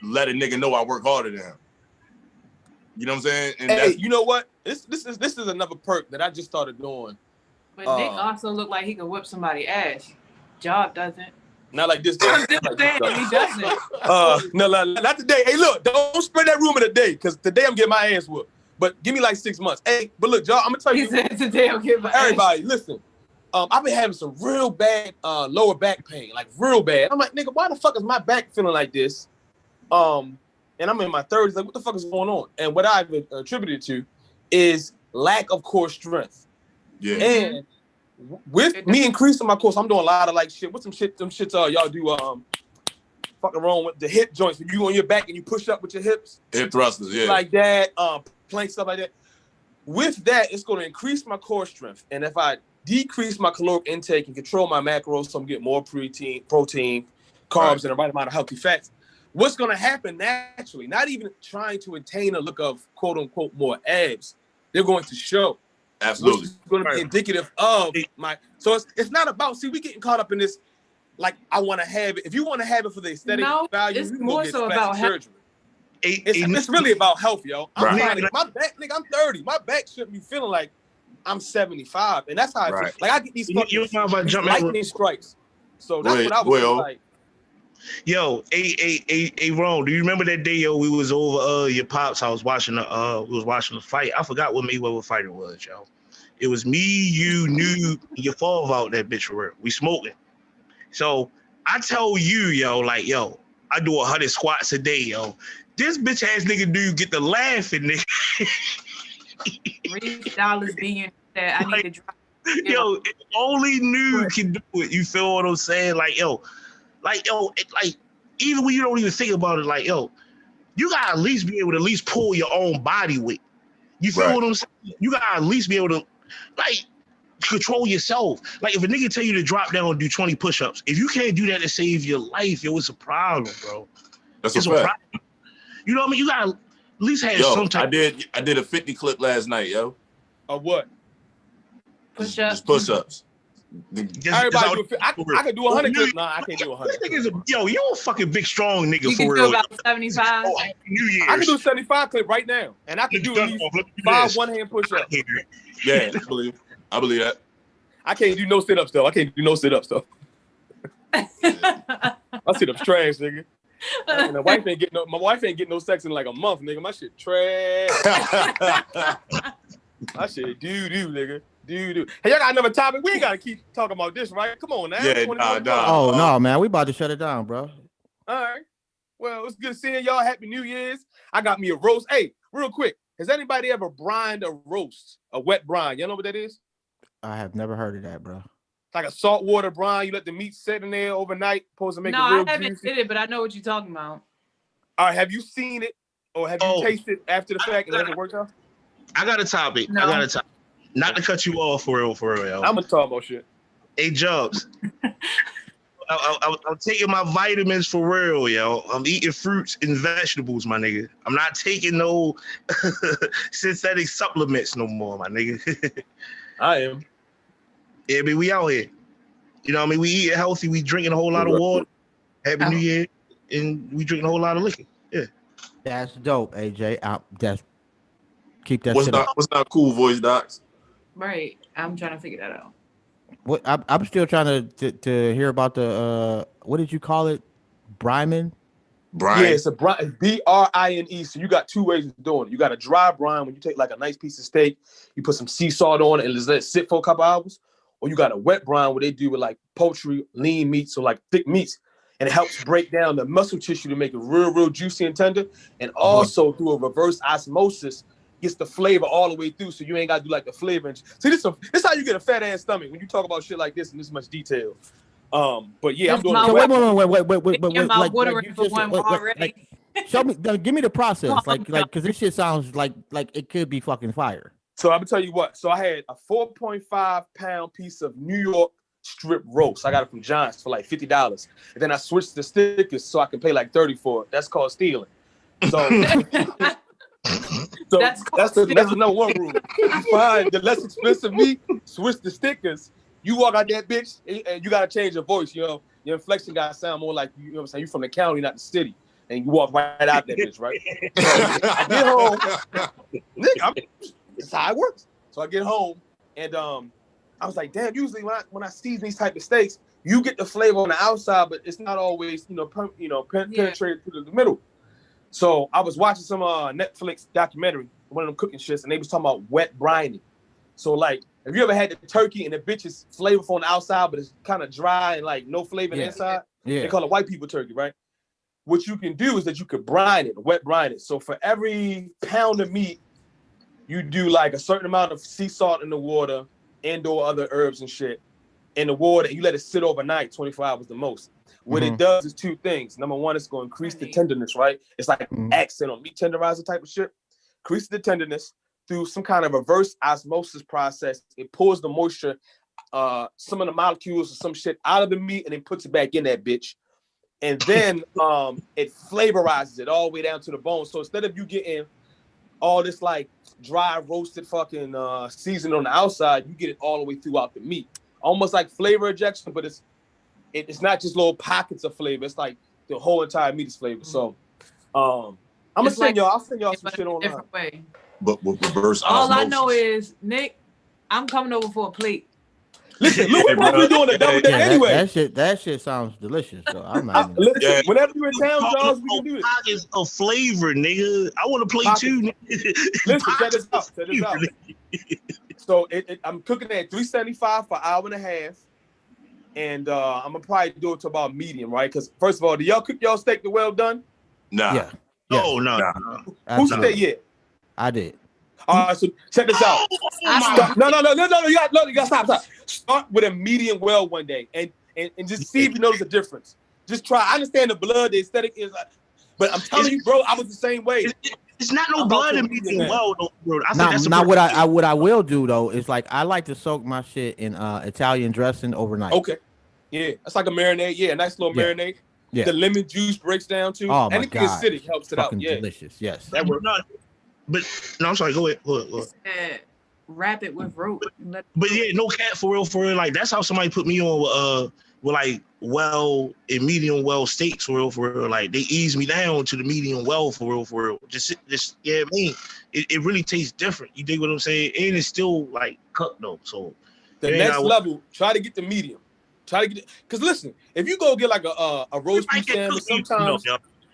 let a nigga know I work harder than him. You know what I'm saying? And hey, you know what? This is another perk that I just started doing. But Nick also looked like he could whip somebody's ass. Job doesn't. Not like this. I'm just saying he doesn't. No, not today. Hey, look, don't spread that rumor today, because today I'm getting my ass whooped. But give me like 6 months. Hey, but look, y'all, I'm gonna tell you. He said today I'm getting my everybody, listen. I've been having some real bad lower back pain, like real bad. I'm like, nigga, why the fuck is my back feeling like this? And I'm in my 30s. Like, what the fuck is going on? And what I've attributed to is lack of core strength. Yeah. And with me increasing my core, so I'm doing a lot of like shit. What's some shit? Them shits y'all do fucking wrong with the hip joints. When you on your back and you push up with your hips. Hip thrusters, yeah. Like that, plank stuff like that. With that, it's going to increase my core strength. And if I decrease my caloric intake and control my macros, so I'm getting more protein, carbs, and the right amount of healthy fats, what's going to happen naturally, not even trying to attain a look of quote unquote more abs, they're going to show. Absolutely. Which is going to be indicative of my. So it's not about. See, we getting caught up in this. Like I want to have it. If you want to have it for the aesthetic value, it's more so about surgery. It's really about health, yo. I'm trying to, my back, nigga. I'm 30. My back shouldn't be feeling like I'm 75, and that's how I feel. Like I get these fucking lightning strikes. So that's what I was like. Yo, hey, Ron, do you remember that day, yo? We was over your pops house watching the fight. I forgot what Mayweather fight it was, yo. It was me, you, New, your father out that bitch for real. We smoking. So I tell you, yo, like, yo, I do 100 squats a day, yo. This bitch ass nigga dude get the laughing, nigga. $3 being that I need to drop. Yo, only Nude can do it. You feel what I'm saying? Like, even when you don't even think about it, like, yo, you gotta at least be able to at least pull your own body weight. You feel what I'm saying? You gotta at least be able to, like, control yourself. Like, if a nigga tell you to drop down and do 20 push-ups, if you can't do that to save your life, yo, it's a problem, bro. That's a fact. problem. You know what I mean? You gotta at least have some type. I did a 50 clip last night, yo. Of what? Push-ups. Just push-ups. Everybody do I can do 100 clips. Nah, I can't do 100. Yo, you a fucking big strong nigga You for can real. do about 75. Oh, Happy New Year's. I can do 75 clip right now, and I can do at least 5 one-hand push-ups. Yeah, I believe that. I can't do no sit-ups though. My sit-ups trash, nigga. And my wife ain't getting no sex in like a month, nigga. My shit trash. My shit doo-doo, nigga. Doo-doo. Hey, y'all got another topic? We ain't gotta keep talking about this, right? Come on now. Yeah, nah. Oh no, man, we about to shut it down, bro. All right. Well, it's good seeing y'all. Happy New Year's. I got me a roast. Hey, real quick. Has anybody ever brined a roast? A wet brine? Y'all know what that is? I have never heard of that, bro. It's like a saltwater brine. You let the meat sit in there overnight, supposed to make it real I haven't juicy. did it, but I know what you're talking about. All right, have you seen it or have you tasted after the fact and it hasn't worked out? I got a topic. No. Not to cut you off for real. Yo. I'm gonna talk about shit. Hey, Jobs. I'm taking my vitamins for real, yo. I'm eating fruits and vegetables, my nigga. I'm not taking no synthetic supplements no more, my nigga. I am. Yeah, I mean, we out here. You know what I mean? We eating healthy. We drinking a whole lot of water. Happy New Year. And we drinking a whole lot of liquor. Yeah. That's dope, AJ. Keep that What's shit not up. What's not cool voice, Docs? Right. I'm trying to figure that out. What I'm still trying to hear about the what did you call it? Bryman? Brian. Yeah, it's a brine, B-R-I-N-E. So you got two ways of doing it. You got a dry brine when you take like a nice piece of steak, you put some sea salt on it and just let it sit for a couple hours. Or you got a wet brine where they do with like poultry, lean meats, so like thick meats. And it helps break down the muscle tissue to make it real, real juicy and tender. And also through a reverse osmosis, gets the flavor all the way through, so you ain't got to do like the flavor. See, this how you get a fat ass stomach when you talk about shit like this in this much detail. But yeah, I'm doing. So wait, like you just already. Show me, give me the process, like, because this shit sounds like it could be fucking fire. So I'm gonna tell you what. So I had a 4.5 pound piece of New York strip roast. I got it from John's for like $50, and then I switched the stickers so I can pay like $30 for it. That's called stealing. So. So that's the number one rule. You find the less expensive meat, switch the stickers. You walk out that bitch and you gotta change your voice. You know, your inflection gotta sound more like you know what I'm saying. You from the county, not the city, and you walk right out that bitch, right? So I get home, nigga. That's how it works. So I get home and I was like, damn. Usually when I season these type of steaks, you get the flavor on the outside, but it's not always penetrated to the middle. So I was watching some Netflix documentary, one of them cooking shits, and they was talking about wet brining. So like, have you ever had the turkey and the bitch is flavorful on the outside, but it's kind of dry and like no flavor inside? Yeah. They call it white people turkey, right? What you can do is that you could brine it, wet brine it. So for every pound of meat, you do like a certain amount of sea salt in the water and or other herbs and shit in the water, and you let it sit overnight, 24 hours the most. What it does is two things. Number one, it's going to increase the tenderness, right? It's like accent on meat tenderizer type of shit. Increase the tenderness through some kind of reverse osmosis process. It pulls the moisture, some of the molecules or some shit out of the meat, and it puts it back in that bitch. And then it flavorizes it all the way down to the bone. So instead of you getting all this like dry roasted fucking seasoning on the outside, you get it all the way throughout the meat. Almost like flavor injection, but it's not just little pockets of flavor. It's like the whole entire meat is flavor. So I'm gonna send y'all. I'll send y'all some shit online. Different way. But with reverse All osmosis. I know is, Nick, I'm coming over for a plate. Listen, look, we're doing a double date anyway. That shit sounds delicious. So I'm not. Listen, whenever you're in town, Charles, we can do this. Pockets of flavor, nigga. I want to play too. Nigga. Listen, check this out. So I'm cooking at 375 for an hour and a half. And I'm gonna probably do it to about medium, right? Because first of all, do y'all cook y'all steak to well done? Nah. Yeah. Yes. Oh no. Nah. Who Absolutely. said yeah? I did. All right, so check this out. I No, you got stop. Start with a medium well one day, and just see if you notice a difference. Just try. I understand the blood, the aesthetic is, but I'm telling you, bro, I was the same way. It's not no I'm blood about in to me read doing that. well, though, bro. I think Now, that's the now what I will do though is like I like to soak my shit in Italian dressing overnight. Okay, yeah, that's like a marinade. Yeah, a nice little Yeah. marinade. Yeah. The lemon juice breaks down too. Oh my Anything god. acidic helps it out. Fucking Yeah, delicious. Yes. that works. No, but no, I'm sorry. Go ahead. said wrap it with rope. And let But yeah, no cat for real. Like that's how somebody put me on with like well and medium well steaks for real. Like they ease me down to the medium well for real. Just yeah, I mean, it really tastes different. You dig what I'm saying? And it's still like cooked though. So The yeah, next level, try to get the medium. Try to get it, because listen, if you go get like a roast beef sandwich, sometimes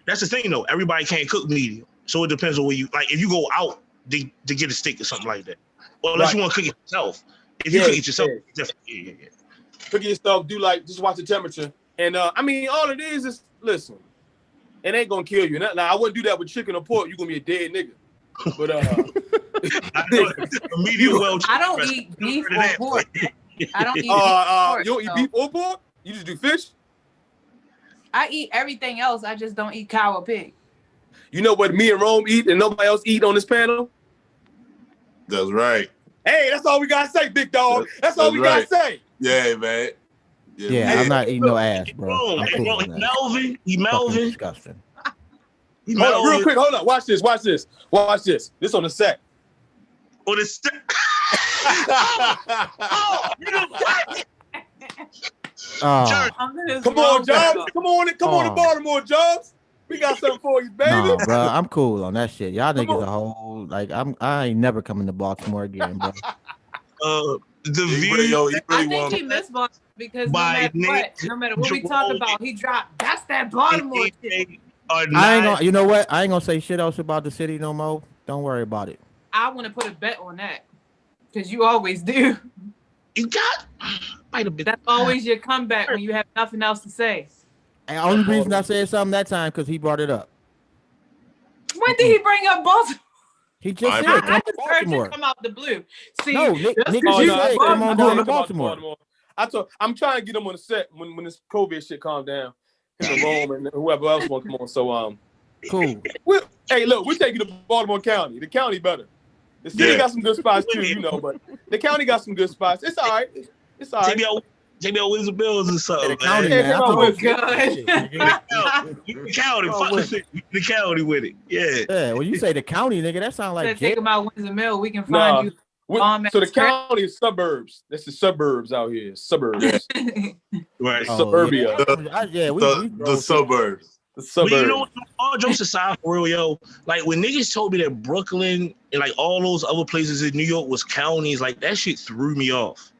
that's the thing though. Everybody can't cook medium, so it depends on where you like. If you go out to get a steak or something like that, or unless you want to cook it yourself. If you cook it yourself, it's different. Yeah. cook your stuff. Do like just watch the temperature, and I mean, all it is listen. It ain't gonna kill you. Now I wouldn't do that with chicken or pork. You're gonna be a dead nigga. But medium well. I don't eat beef or pork. I don't eat beef or pork. You don't eat beef or pork? You just do fish? I eat everything else. I just don't eat cow or pig. You know what me and Rome eat and nobody else eat on this panel? That's right. Hey, that's all we gotta say, big dog. That's all we gotta say. Yeah, man. Yeah, man. I'm not eating no ass, bro. I'm cool on that. Melvin. Fucking disgusting. Hold on, real quick. Hold on. Watch this. This on the set. On the set. Oh, you know what? Oh, Come on, Jobs. Come on to Baltimore, Jobs. We got something for you, baby. no, bro. I'm cool on that shit. Y'all Come niggas on. a whole like I ain't never coming to Baltimore again, bro. The He view. really I think want he missed Baltimore because By no matter what we talk about, he dropped. That's that Baltimore shit. I ain't gonna. You know what? I ain't gonna say shit else about the city no more. Don't worry about it. I want to put a bet on that because you always do. You got might have been. That's always your comeback when you have nothing else to say. And the only reason I said something that time because he brought it up. When did he bring up Baltimore? He just I said I come to just heard you Baltimore. come out the blue. See, No, just niggas because you you said brought come on up down to Baltimore. Baltimore. I'm trying to get them on the set when this COVID shit calms down. Him and Rome and whoever else want to come on. So Cool. hey, look, we're taking to Baltimore County. The county better. The city got some good spots too, you know, but the county got some good spots. It's all right. It's all right. JBL wins the bills or something. The county, man. man. I Oh, told you. God. The county, fuck the city. The county with it. Yeah. Yeah, when you say the county, nigga, that sound like Take jail. him out Windsor Mill. We can Nah. find Bomb So the ass crap. county is suburbs. That's the suburbs out here. Suburbs. you. Right. Suburbia. Yeah, we the drove suburbs. The But suburbs. you know what? All jokes aside, for real, yo, like when niggas told me that Brooklyn and like all those other places in New York was counties, like that shit threw me off.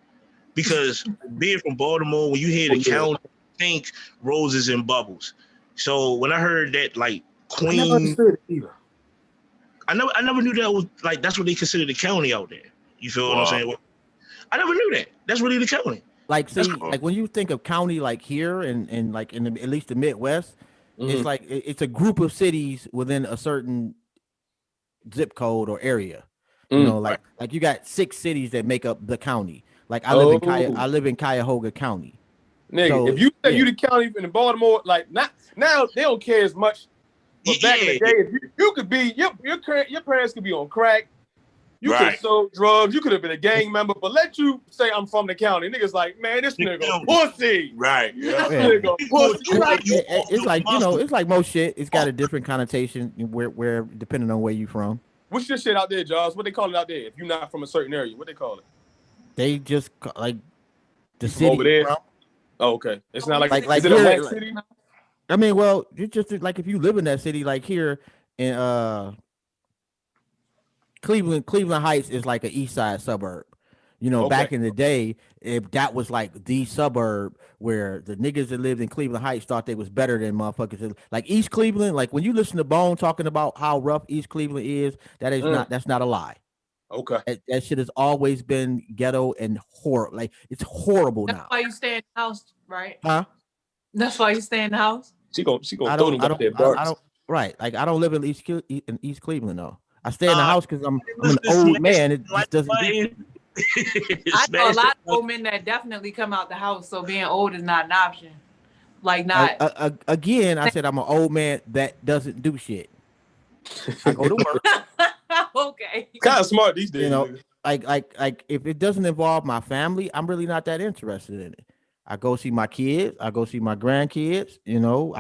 Because being from Baltimore, when you hear the county, think roses and bubbles. So when I heard that, like I never Queen, understood it either. I never knew that was like that's what they consider the county out there. You feel what I'm saying? I never knew that. That's really the county. Like, see, cool. like when you think of county, like here and like in at least the Midwest, it's like it's a group of cities within a certain zip code or area. You know, like you got 6 cities that make up the county. Like I live in Cuyahoga County. Nigga, So, if you say yeah. you the county in Baltimore, like not now they don't care as much. But back in the day, if you could be your parents could be on crack. You could have sold drugs. You could have been a gang member. But let you say I'm from the county. Niggas like, man, this nigga pussy. Right. Yeah. This nigga pussy. You like, It's like, you know, it's like most shit. It's got a different connotation where depending on where you from. what's your shit out there, Jaws? What they call it out there? If you're not from a certain area, what they call it? They just like the From city. over there? From. Oh, okay. It's not like is it here, a white like- city? I mean, well, you just like if you live in that city, like here in Cleveland Heights is like an east side suburb. You know, back in the day, if that was like the suburb where the niggas that lived in Cleveland Heights thought they was better than motherfuckers. Like East Cleveland, like when you listen to Bone talking about how rough East Cleveland is, that's not a lie. Okay. That shit has always been ghetto and horrible. Like it's horrible That's now. why you stay in the house, right? Huh? That's why you stay in the house. She gonna I throw don't them I up there don't I darts. don't Right. Like I don't live in East Cleveland though. I stay in the Uh, house because I'm an Let's old smash man. It like just doesn't do button. I know a Smash lot that of old men that definitely come out the house, so being old is not an option. Like not again, I said I'm an old man that doesn't do shit. I go to work. okay. Kind of smart these days. You know, nigga. like if it doesn't involve my family, I'm really not that interested in it. I go see my kids. I go see my grandkids. You know,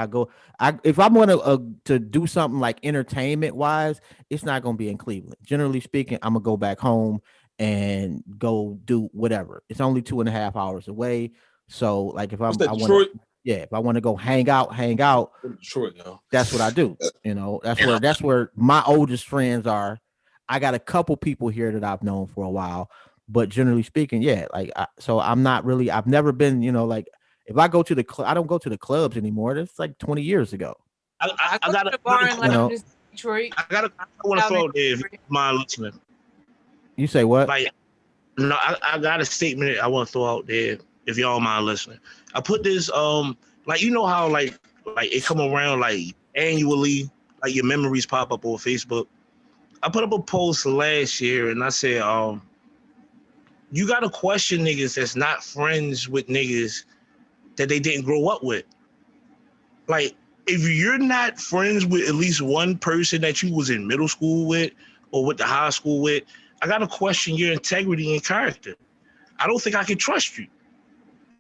if I'm gonna to do something like entertainment wise, it's not gonna be in Cleveland. Generally speaking, I'm gonna go back home and go do whatever. It's only 2.5 hours away. So like if What's I that, want to, Detroit? yeah, if I want to go hang out, Detroit, yo. that's what I do. You know, that's where my oldest friends are. I got a couple people here that I've known for a while, but generally speaking, yeah, like so I'm not really. I've never been, you know, like if I go to the club, I don't go to the clubs anymore. That's like 20 years ago. I I go got to the a bar in you know. like Detroit. I want to throw out there if you mind listening. You say what? Like, no, I got a statement I want to throw out there if y'all mind listening. I put this like you know how like it come around like annually, like your memories pop up on Facebook. I put up a post last year and I said you gotta question niggas that's not friends with niggas that they didn't grow up with. Like if you're not friends with at least one person that you was in middle school with or with the high school with, I gotta question your integrity and character. I don't think I can trust you.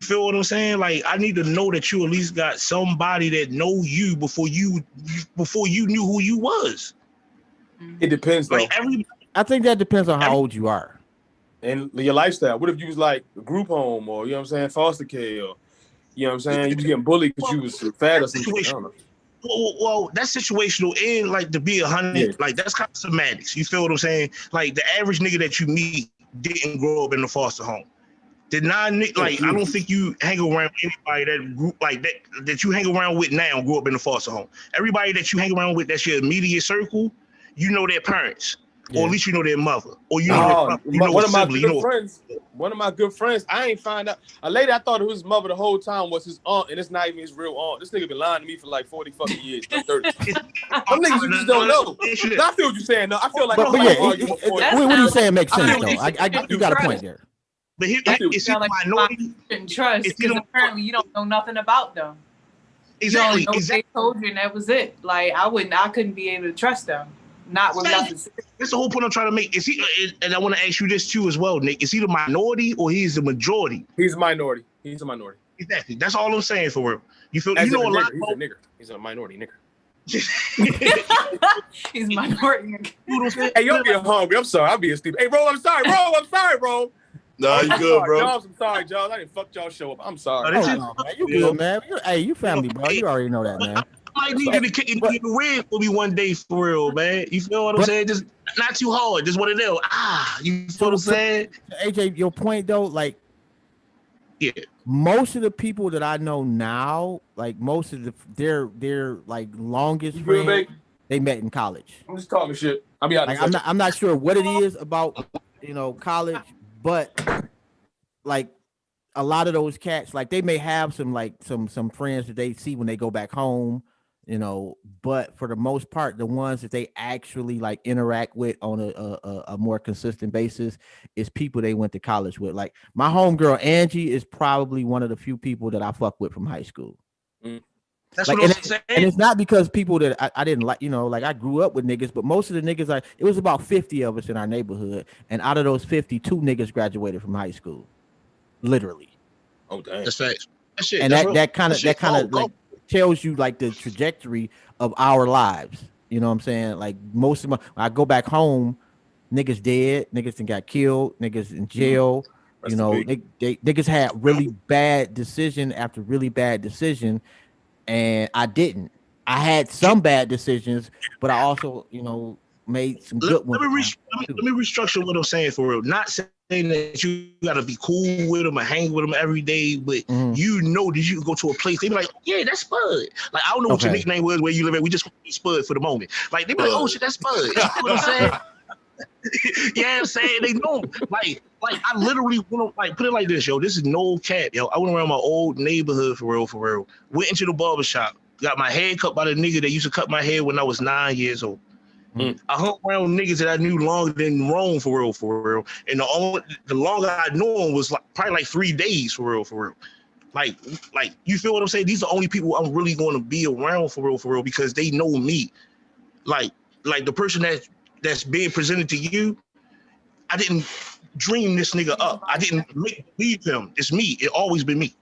Feel what I'm saying? Like I need to know that you at least got somebody that know you before you knew who you was. It depends though. Like I think that depends on how old you are and your lifestyle. What if you was like a group home or you know what I'm saying, foster care, or you know what I'm saying, you was getting bullied because you was fat or something. I don't know. Well, that's situational and like to be 100, like that's kind of semantics. You feel what I'm saying? Like the average nigga that you meet didn't grow up in a foster home. I don't think you hang around with anybody that group like that you hang around with now grew up in a foster home. Everybody that you hang around with that's your immediate circle, you know their parents, or at least you know their mother, or you know one of my good friends. One of my good friends, I ain't find out. A lady I thought it was his mother the whole time was his aunt, and it's not even his real aunt. This nigga been lying to me for like 40 fucking years. I'm 30. Some niggas you just don't know. I feel what you're saying. No, I feel like. But yeah, what are you saying makes sense though. You got a point there. But it's either minority and trust because apparently you don't know nothing about them. Exactly. You know, they told you and that was it. Like I couldn't be able to trust them. Not with nothing. That's the whole point I'm trying to make. Is he? And I want to ask you this too as well, Nick. Is he the minority or he's the majority? He's a minority. He's a minority. Exactly. That's all I'm saying for real. You feel? You know a lot. He's a nigger. He's a minority nigger. He's a minority. Hey, you're being hungry. I'm sorry. I'm being stupid. Hey, bro, I'm sorry, bro. Nah, you good, bro. Jaws, I'm sorry, Jaws. I didn't fuck y'all show up. I'm sorry. Man, you good, man. Hey, you family, bro. You already know that, man. I might need you to kick it in the red for me one day for real, man. You feel what I'm saying? Just not too hard. Just one of them. You feel what I'm saying? AJ, your point though, like, yeah, most of the people that I know now, like most of their like longest friends, they met in college. I'm just talking shit. I'll be honest. Like, I'm not sure what it is about, college, but like a lot of those cats, like they may have some friends that they see when they go back home, but for the most part, the ones that they actually like interact with on a more consistent basis is people they went to college with. Like my homegirl Angie is probably one of the few people that I fuck with from high school. That's like, what I'm saying. And it's not because people that I didn't like, like I grew up with niggas, but most of the niggas, it was about 50 of us in our neighborhood. And out of those 50, 2 niggas graduated from high school. Literally. Oh, damn. That's facts. And that kind of like tells you like the trajectory of our lives. You know what I'm saying? Like most of when I go back home, niggas dead, niggas done got killed, niggas in jail. They niggas had really bad decision after really bad decision. And I didn't. I had some bad decisions, but I also, made some good ones. Let me restructure what I'm saying for real. Not saying that you gotta be cool with them or hang with them every day, but that you can go to a place. They be like, yeah, that's Spud. Like I don't know what your nickname was, where you live at. We just Spud for the moment. Like they be like, oh shit, that's Spud. You know what I'm saying? Yeah, I'm saying they know. Like I literally put it like this, yo. This is no cap, yo. I went around my old neighborhood for real. Went into the barbershop. got my hair cut by the nigga that used to cut my hair when I was 9 years old. I hung around niggas that I knew longer than Rome for real. And the longer I knew him was probably like 3 days for real. Like you feel what I'm saying? These are the only people I'm really going to be around for real because they know me. Like the person that's being presented to you, I didn't dream this nigga up. I didn't believe him. It's me. It always been me.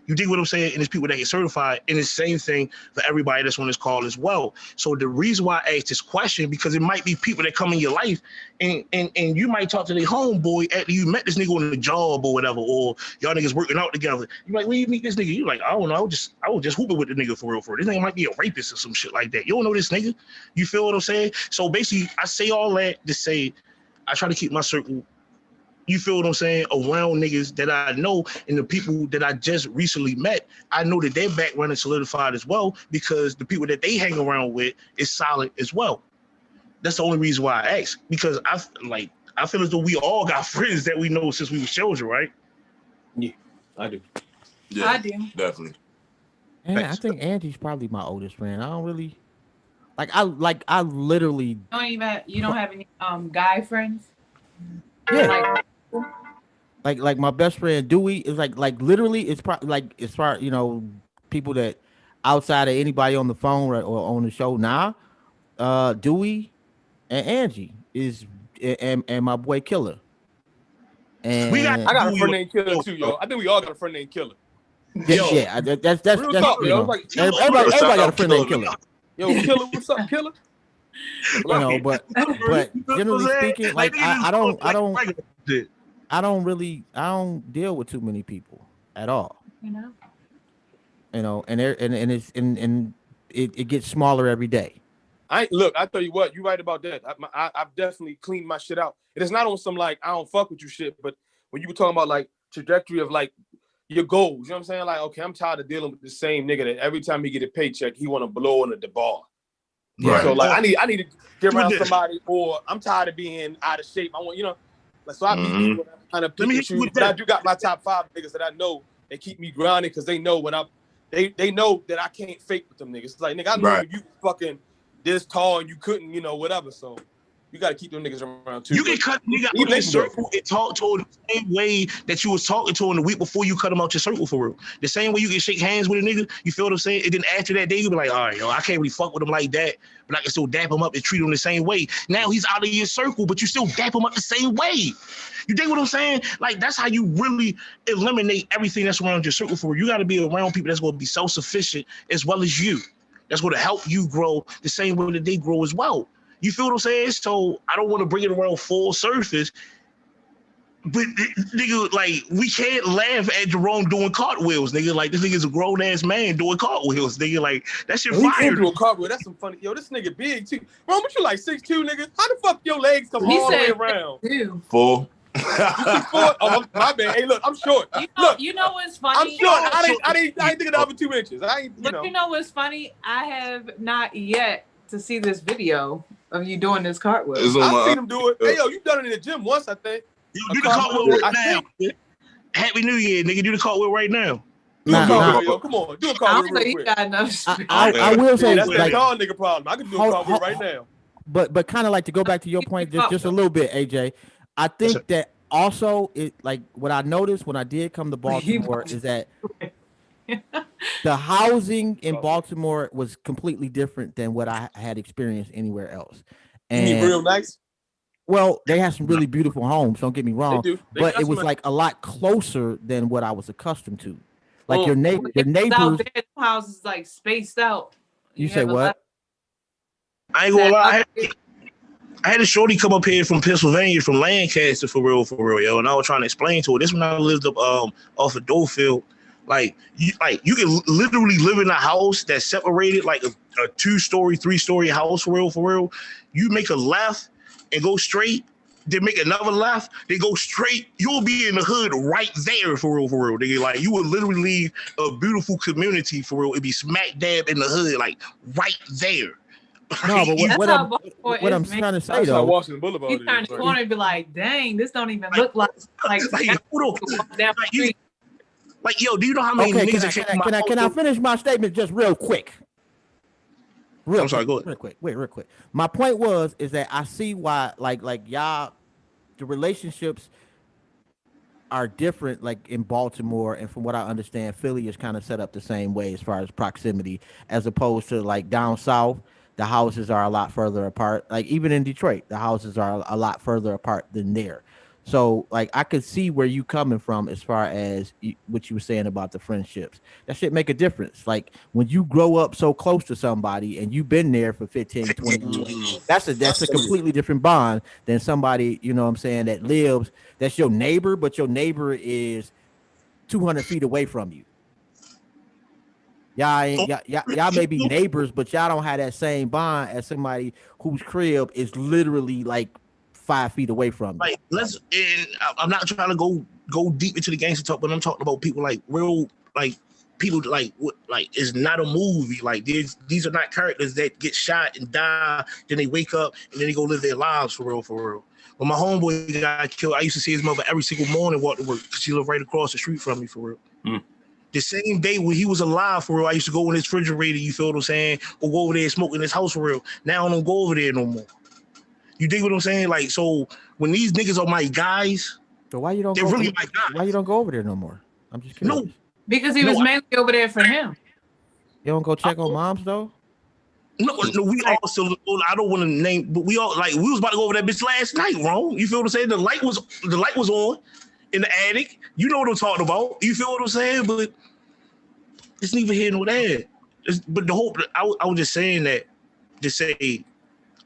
You dig what I'm saying? And it's people that get certified, and it's the same thing for everybody that's on this call as well. So the reason why I asked this question, because it might be people that come in your life, and you might talk to their homeboy after you met this nigga on the job or whatever, or y'all niggas working out together. You like, where you meet this nigga? You like, I don't know. I was just hooping with the nigga for real. This nigga might be a rapist or some shit like that. You don't know this nigga. You feel what I'm saying? So basically, I say all that to say, I try to keep my circle. You feel what I'm saying? Around niggas that I know, and the people that I just recently met, I know that their background is solidified as well, because the people that they hang around with is solid as well. That's the only reason why I ask, because I feel as though we all got friends that we know since we were children, right? Yeah, I do. Yeah, I do. definitely. And I think Angie's probably my oldest friend. I don't really I literally You don't have any guy friends? yeah. Like my best friend Dewey is like literally it's probably like as far people that outside of anybody on the phone or on the show now, Dewey and Angie is and my boy Killer. And I got a friend named Killer too, yo. I think we all got a friend named Killer. Yeah, that's Real talk, yo. Like, everybody got a friend named Killer. Yo, Killer, what's up, Killer? But generally speaking, like I don't deal with too many people at all. And it gets smaller every day. I tell you what, you're right about that. I've definitely cleaned my shit out. It is not on some like I don't fuck with you shit, but when you were talking about like trajectory of like your goals, you know what I'm saying? Like, okay, I'm tired of dealing with the same nigga that every time he get a paycheck, he want to blow into the bar. Right. So like I need to get around somebody, or I'm tired of being out of shape. I want, like, so I meet people kind of pick and choose. But I do got my top 5 niggas that I know they keep me grounded because they know when they know that I can't fake with them niggas. It's like, nigga, I know you fucking this tall and you couldn't, whatever. So you got to keep them niggas around too. You can cut nigga out of your circle and talk to him the same way that you was talking to him the week before you cut him out your circle for real. The same way you can shake hands with a nigga, you feel what I'm saying? And then after that day, you be like, all right, yo, I can't really fuck with him like that, but I can still dap him up and treat him the same way. Now he's out of your circle, but you still dap him up the same way. You dig what I'm saying? Like, that's how you really eliminate everything that's around your circle for real. You got to be around people that's going to be self-sufficient as well as you. That's going to help you grow the same way that they grow as well. You feel what I'm saying? So I don't want to bring it around full surface, but nigga, like, we can't laugh at Jerome doing cartwheels, nigga. Like, this nigga's a grown ass man doing cartwheels, nigga. Like, that shit fire. He do a cartwheel. That's some funny. Yo, this nigga big too. Bro, what you like 6'2", nigga? How the fuck your legs come all the way around? 4. Oh, my bad. Hey, look, I'm short. You know what's funny? I'm short. I didn't think of the other 2 inches. You know what's funny? I have not yet to see this video of you doing this cartwheel. I've seen him do it. Hey, yo, you done it in the gym once, I think. Yo, do the cartwheel right now. Happy New Year, nigga. Do the cartwheel right now. Do a cartwheel, yo. Come on. Do a cartwheel real quick. I will say, that's that tall nigga problem. I can do a cartwheel right now. But kind of like to go back to your point just a little bit, AJ. I think that also it like what I noticed when I did come to Baltimore is that the housing in Baltimore was completely different than what I had experienced anywhere else. And real nice. Well, they have some really beautiful homes. Don't get me wrong, but it was like a lot closer than what I was accustomed to. Like your neighbors, houses like spaced out. You say what? I ain't gonna lie. I had a shorty come up here from Pennsylvania, from Lancaster, for real, yo. And I was trying to explain to her. This when I lived up off of Dofield. Like you can literally live in a house that's separated, like a 2-story, 3-story house, for real. You make a left and go straight, then make another left, then go straight. You'll be in the hood right there, for real. Nigga. Like, you would literally leave a beautiful community, for real. It'd be smack dab in the hood, like right there. No, but what I'm trying to say though, Washington Boulevard. You turn the corner and be like, "Dang, this don't even look like Like, yo, do you know how many niggas can I finish my statement just real quick? I'm sorry, go ahead. Real quick. My point is that I see why, like y'all, the relationships are different, like in Baltimore, and from what I understand, Philly is kind of set up the same way as far as proximity, as opposed to like down south, the houses are a lot further apart. Like even in Detroit, the houses are a lot further apart than there. So like I could see where you coming from as far as what you were saying about the friendships. That shit make a difference. Like when you grow up so close to somebody and you've been there for 15, 20 years, that's a completely different bond than somebody, you know what I'm saying, that lives, that's your neighbor, but your neighbor is 200 feet away from you. Y'all may be neighbors, but y'all don't have that same bond as somebody whose crib is literally like 5 feet away from you. Like I'm not trying to go deep into the gangster talk, but I'm talking about people like real, like people like it's not a movie. Like these are not characters that get shot and die, then they wake up and then they go live their lives for real. When my homeboy got killed, I used to see his mother every single morning walk to work because she lived right across the street from me for real. Mm. The same day when he was alive for real, I used to go in his refrigerator, you feel what I'm saying, or go over there and smoke in his house for real. Now I don't go over there no more. You dig what I'm saying? Like, so when these niggas are my guys, so why you don't? They're really my guys. Why you don't go over there no more? I'm just curious. No, because he was mainly over there for him. You don't go check on moms though? No, we all still. I don't want to name, but we all like we was about to go over that bitch last night, bro. You feel what I'm saying? The light was on in the attic. You know what I'm talking about. You feel what I'm saying? But it's neither here nor there. But the whole, I was just saying that to say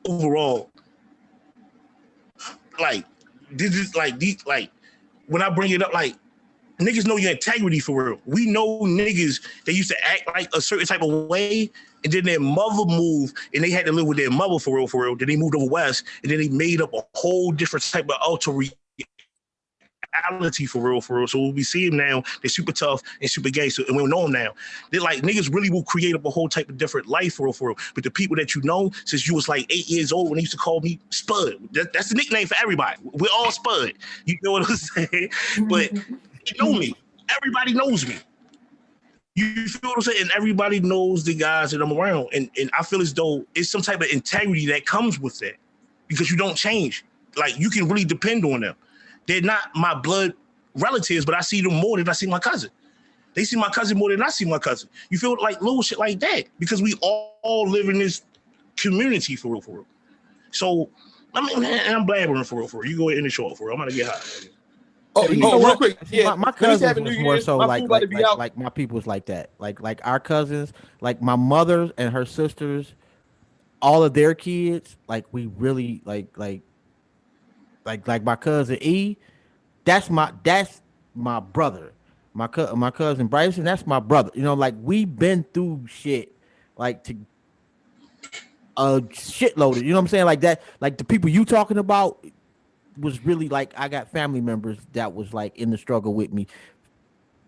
overall. Like this is like these like when I bring it up, like niggas know your integrity for real. We know niggas that used to act like a certain type of way, and then their mother moved, and they had to live with their mother for real. Then they moved over west, and then they made up a whole different type of alter reality for real. So we see them now, they're super tough and super gay, so and we don't know them now. They're like niggas really will create up a whole type of different life for real. But the people that you know since you was like 8 years old when they used to call me Spud. That's the nickname for everybody. We're all Spud. You know what I'm saying? But you know me. Everybody knows me. You feel what I'm saying? And everybody knows the guys that I'm around. And I feel as though it's some type of integrity that comes with that because you don't change. Like you can really depend on them. They're not my blood relatives, but I see them more than I see my cousin. They see my cousin more than I see my cousin. You feel like little shit like that because we all live in this community for real. So, I mean, and I'm blabbering for real. You go ahead and the short for real. I'm gonna get high. Real quick. Yeah, my cousins was more so like my people's like that. Like our cousins, like my mother and her sisters, all of their kids, like we really like my cousin E, that's my brother. My cousin Bryson, that's my brother. You know, like we've been through shit, like to a shitload of, you know what I'm saying? Like that, like the people you talking about was really like I got family members that was like in the struggle with me,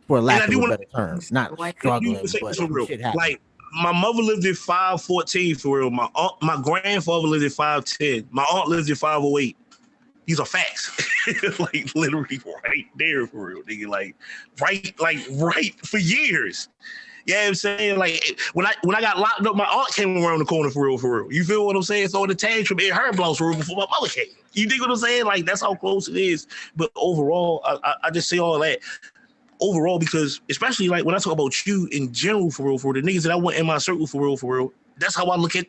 for lack of a better term. Not struggling, but shit happened. Like my mother lived at 5'14" for real. My grandfather lived at 5'10". My aunt lived at 5'08". These are facts. Like literally right there for real, nigga. Like right for years. Yeah, you know what I'm saying? Like when I got locked up, my aunt came around the corner for real. You feel what I'm saying? So the tantrum in her blouse for real before my mother came. You dig what I'm saying? Like that's how close it is. But overall, I just say all that. Overall, because especially like when I talk about you in general for real, the niggas that I want in my circle for real, that's how I look at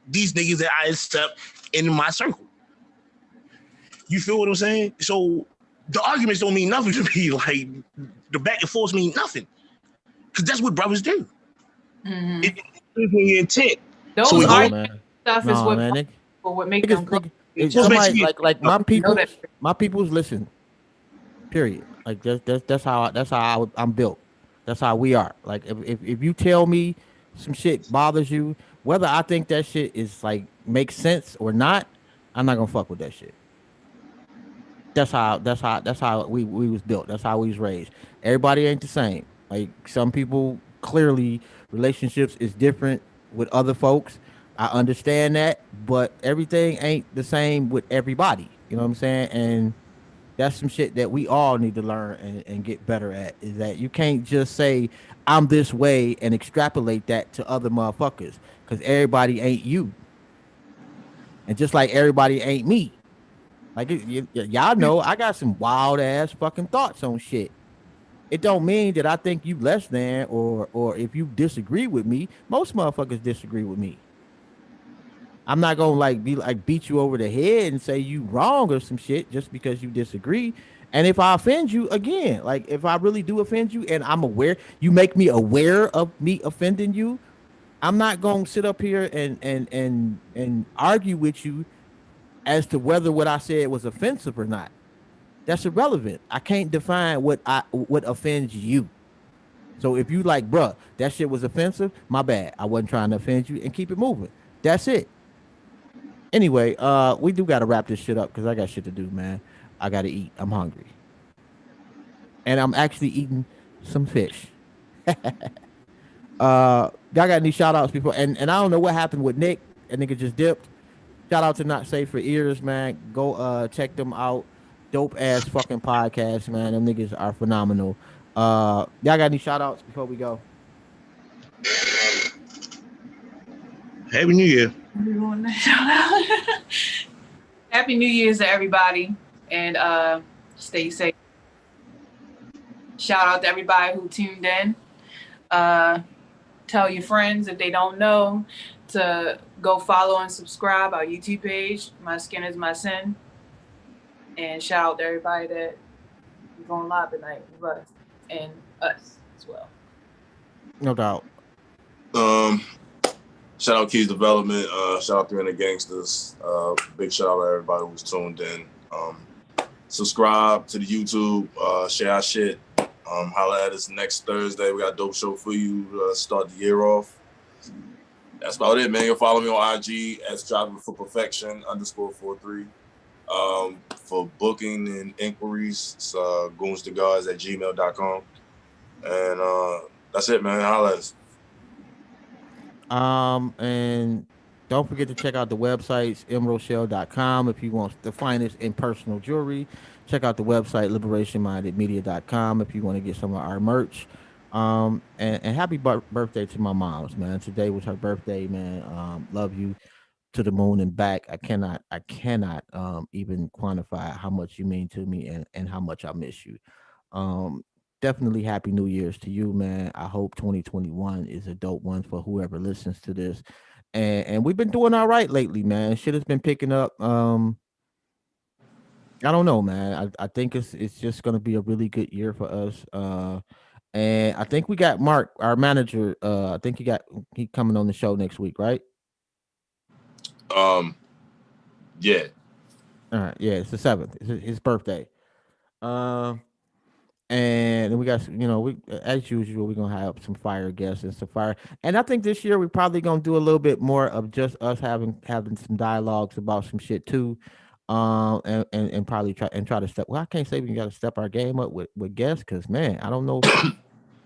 these niggas that I accept in my circle. You feel what I'm saying? So the arguments don't mean nothing to me. Like the back and forth mean nothing. Because that's what brothers do. Mm-hmm. It depends on your intent. Those so stuff is what makes them go. Somebody like my people's listen. Period. Like that's how I'm built. That's how we are. Like if you tell me some shit bothers you, whether I think that shit is like makes sense or not, I'm not gonna fuck with that shit. That's how we was built. That's how we was raised. Everybody ain't the same. Like some people, clearly relationships is different with other folks. I understand that, but everything ain't the same with everybody. You know what I'm saying? And that's some shit that we all need to learn and get better at, is that you can't just say I'm this way and extrapolate that to other motherfuckers. because everybody ain't you, and just like everybody ain't me. Like y'all know, I got some wild ass fucking thoughts on shit. It don't mean that I think you less than, or if you disagree with me. Most motherfuckers disagree with me. I'm not gonna like be like beat you over the head and say you wrong or some shit just because you disagree. And if I offend you again, like if I really do offend you and I'm aware, you make me aware of me offending you, I'm not gonna sit up here and argue with you as to whether what I said was offensive or not. That's irrelevant. I can't define what offends you. So if you like, bruh, that shit was offensive, my bad. I wasn't trying to offend you and keep it moving. That's it. Anyway, we do gotta wrap this shit up because I got shit to do, man. I gotta eat. I'm hungry. And I'm actually eating some fish. Y'all got any shout outs before? And I don't know what happened with Nick. That nigga just dipped. Shout out to Not Safe for Ears, man. Go check them out. Dope ass fucking podcast, man. Them niggas are phenomenal. Y'all got any shout outs before we go? Happy New Year. Happy New Year's to everybody, and stay safe. Shout out to everybody who tuned in. Tell your friends if they don't know to go follow and subscribe our YouTube page. My Skin Is My Sin. And shout out to everybody that is going live tonight with us and us as well. No doubt. Shout out Keys Development. Shout out 300 Gangsters. Big shout out to everybody who's tuned in. Subscribe to the YouTube. Share our shit. Holla at us next Thursday. We got a dope show for you to start the year off. That's about it, man. You'll follow me on IG at Striving for Perfection _43. For booking and inquiries, it's goonstheguards@gmail.com. And that's it, man. Holla at us. And don't forget to check out the websites, emeraldshell.com if you want the finest in personal jewelry. Check out the website, liberationmindedmedia.com if you want to get some of our merch. And happy birthday to my moms, man. Today was her birthday, man. Love you to the moon and back. I cannot even quantify how much you mean to me and how much I miss you. Definitely happy New Year's to you, man. I hope 2021 is a dope one for whoever listens to this. And we've been doing all right lately, man. Shit has been picking up. I don't know, man. I think it's just gonna be a really good year for us. And I think we got Mark, our manager. I think he coming on the show next week, right? Yeah. All right, yeah, it's the 7th. It's his birthday. And we got, we as usual, we're gonna have some fire guests and some fire. And I think this year we're probably gonna do a little bit more of just us having some dialogues about some shit too. And probably try to step. Well, I can't say we got to step our game up with guests because man, I don't know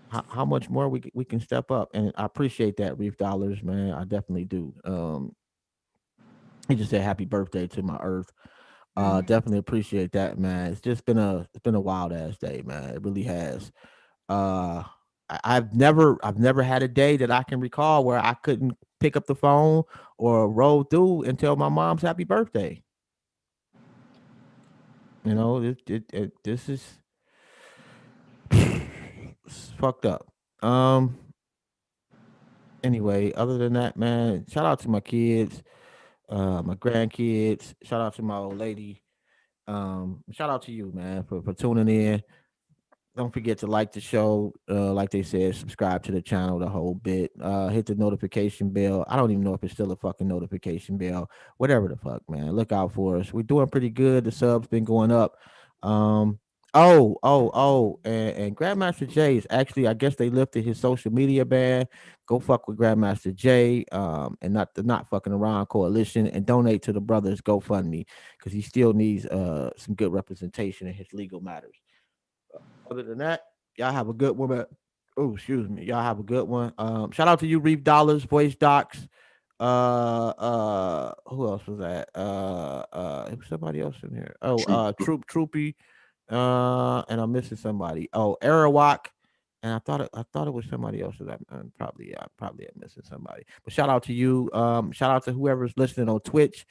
how much more we can step up. And I appreciate that, Reef Dollars, man. I definitely do. He just said happy birthday to my Earth. Definitely appreciate that, man. It's just been a wild ass day, man. It really has. I've never had a day that I can recall where I couldn't pick up the phone or roll through and tell my mom's happy birthday. This is it's fucked up. Anyway, other than that, man, shout out to my kids, my grandkids. Shout out to my old lady. Shout out to you, man, for tuning in. Don't forget to like the show. Like they said, subscribe to the channel, the whole bit. Hit the notification bell. I don't even know if it's still a fucking notification bell. Whatever the fuck, man. Look out for us. We're doing pretty good. The subs been going up. And Grandmaster Jay is actually, I guess they lifted his social media ban. Go fuck with Grandmaster Jay, and not the Not Fucking Around Coalition, and donate to the brothers GoFundMe because he still needs some good representation in his legal matters. Other than that, y'all have a good one. Oh, excuse me. Y'all have a good one. Shout out to you, Reef Dollars, Voice Docs. Who else was that? It was somebody else in here. Oh, Troopy. And I'm missing somebody. Oh, Arawak. And I thought it was somebody else that I'm probably am missing somebody. But shout out to you. Shout out to whoever's listening on Twitch.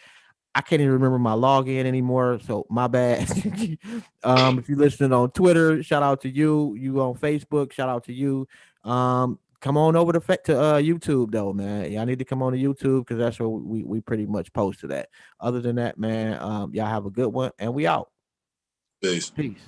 I can't even remember my login anymore, so my bad. If you're listening on Twitter, shout out to you. You on Facebook, shout out to you. Come on over to YouTube though, man. Y'all need to come on to YouTube because that's where we pretty much post to that. Other than that, man, y'all have a good one, and we out. Peace. Peace.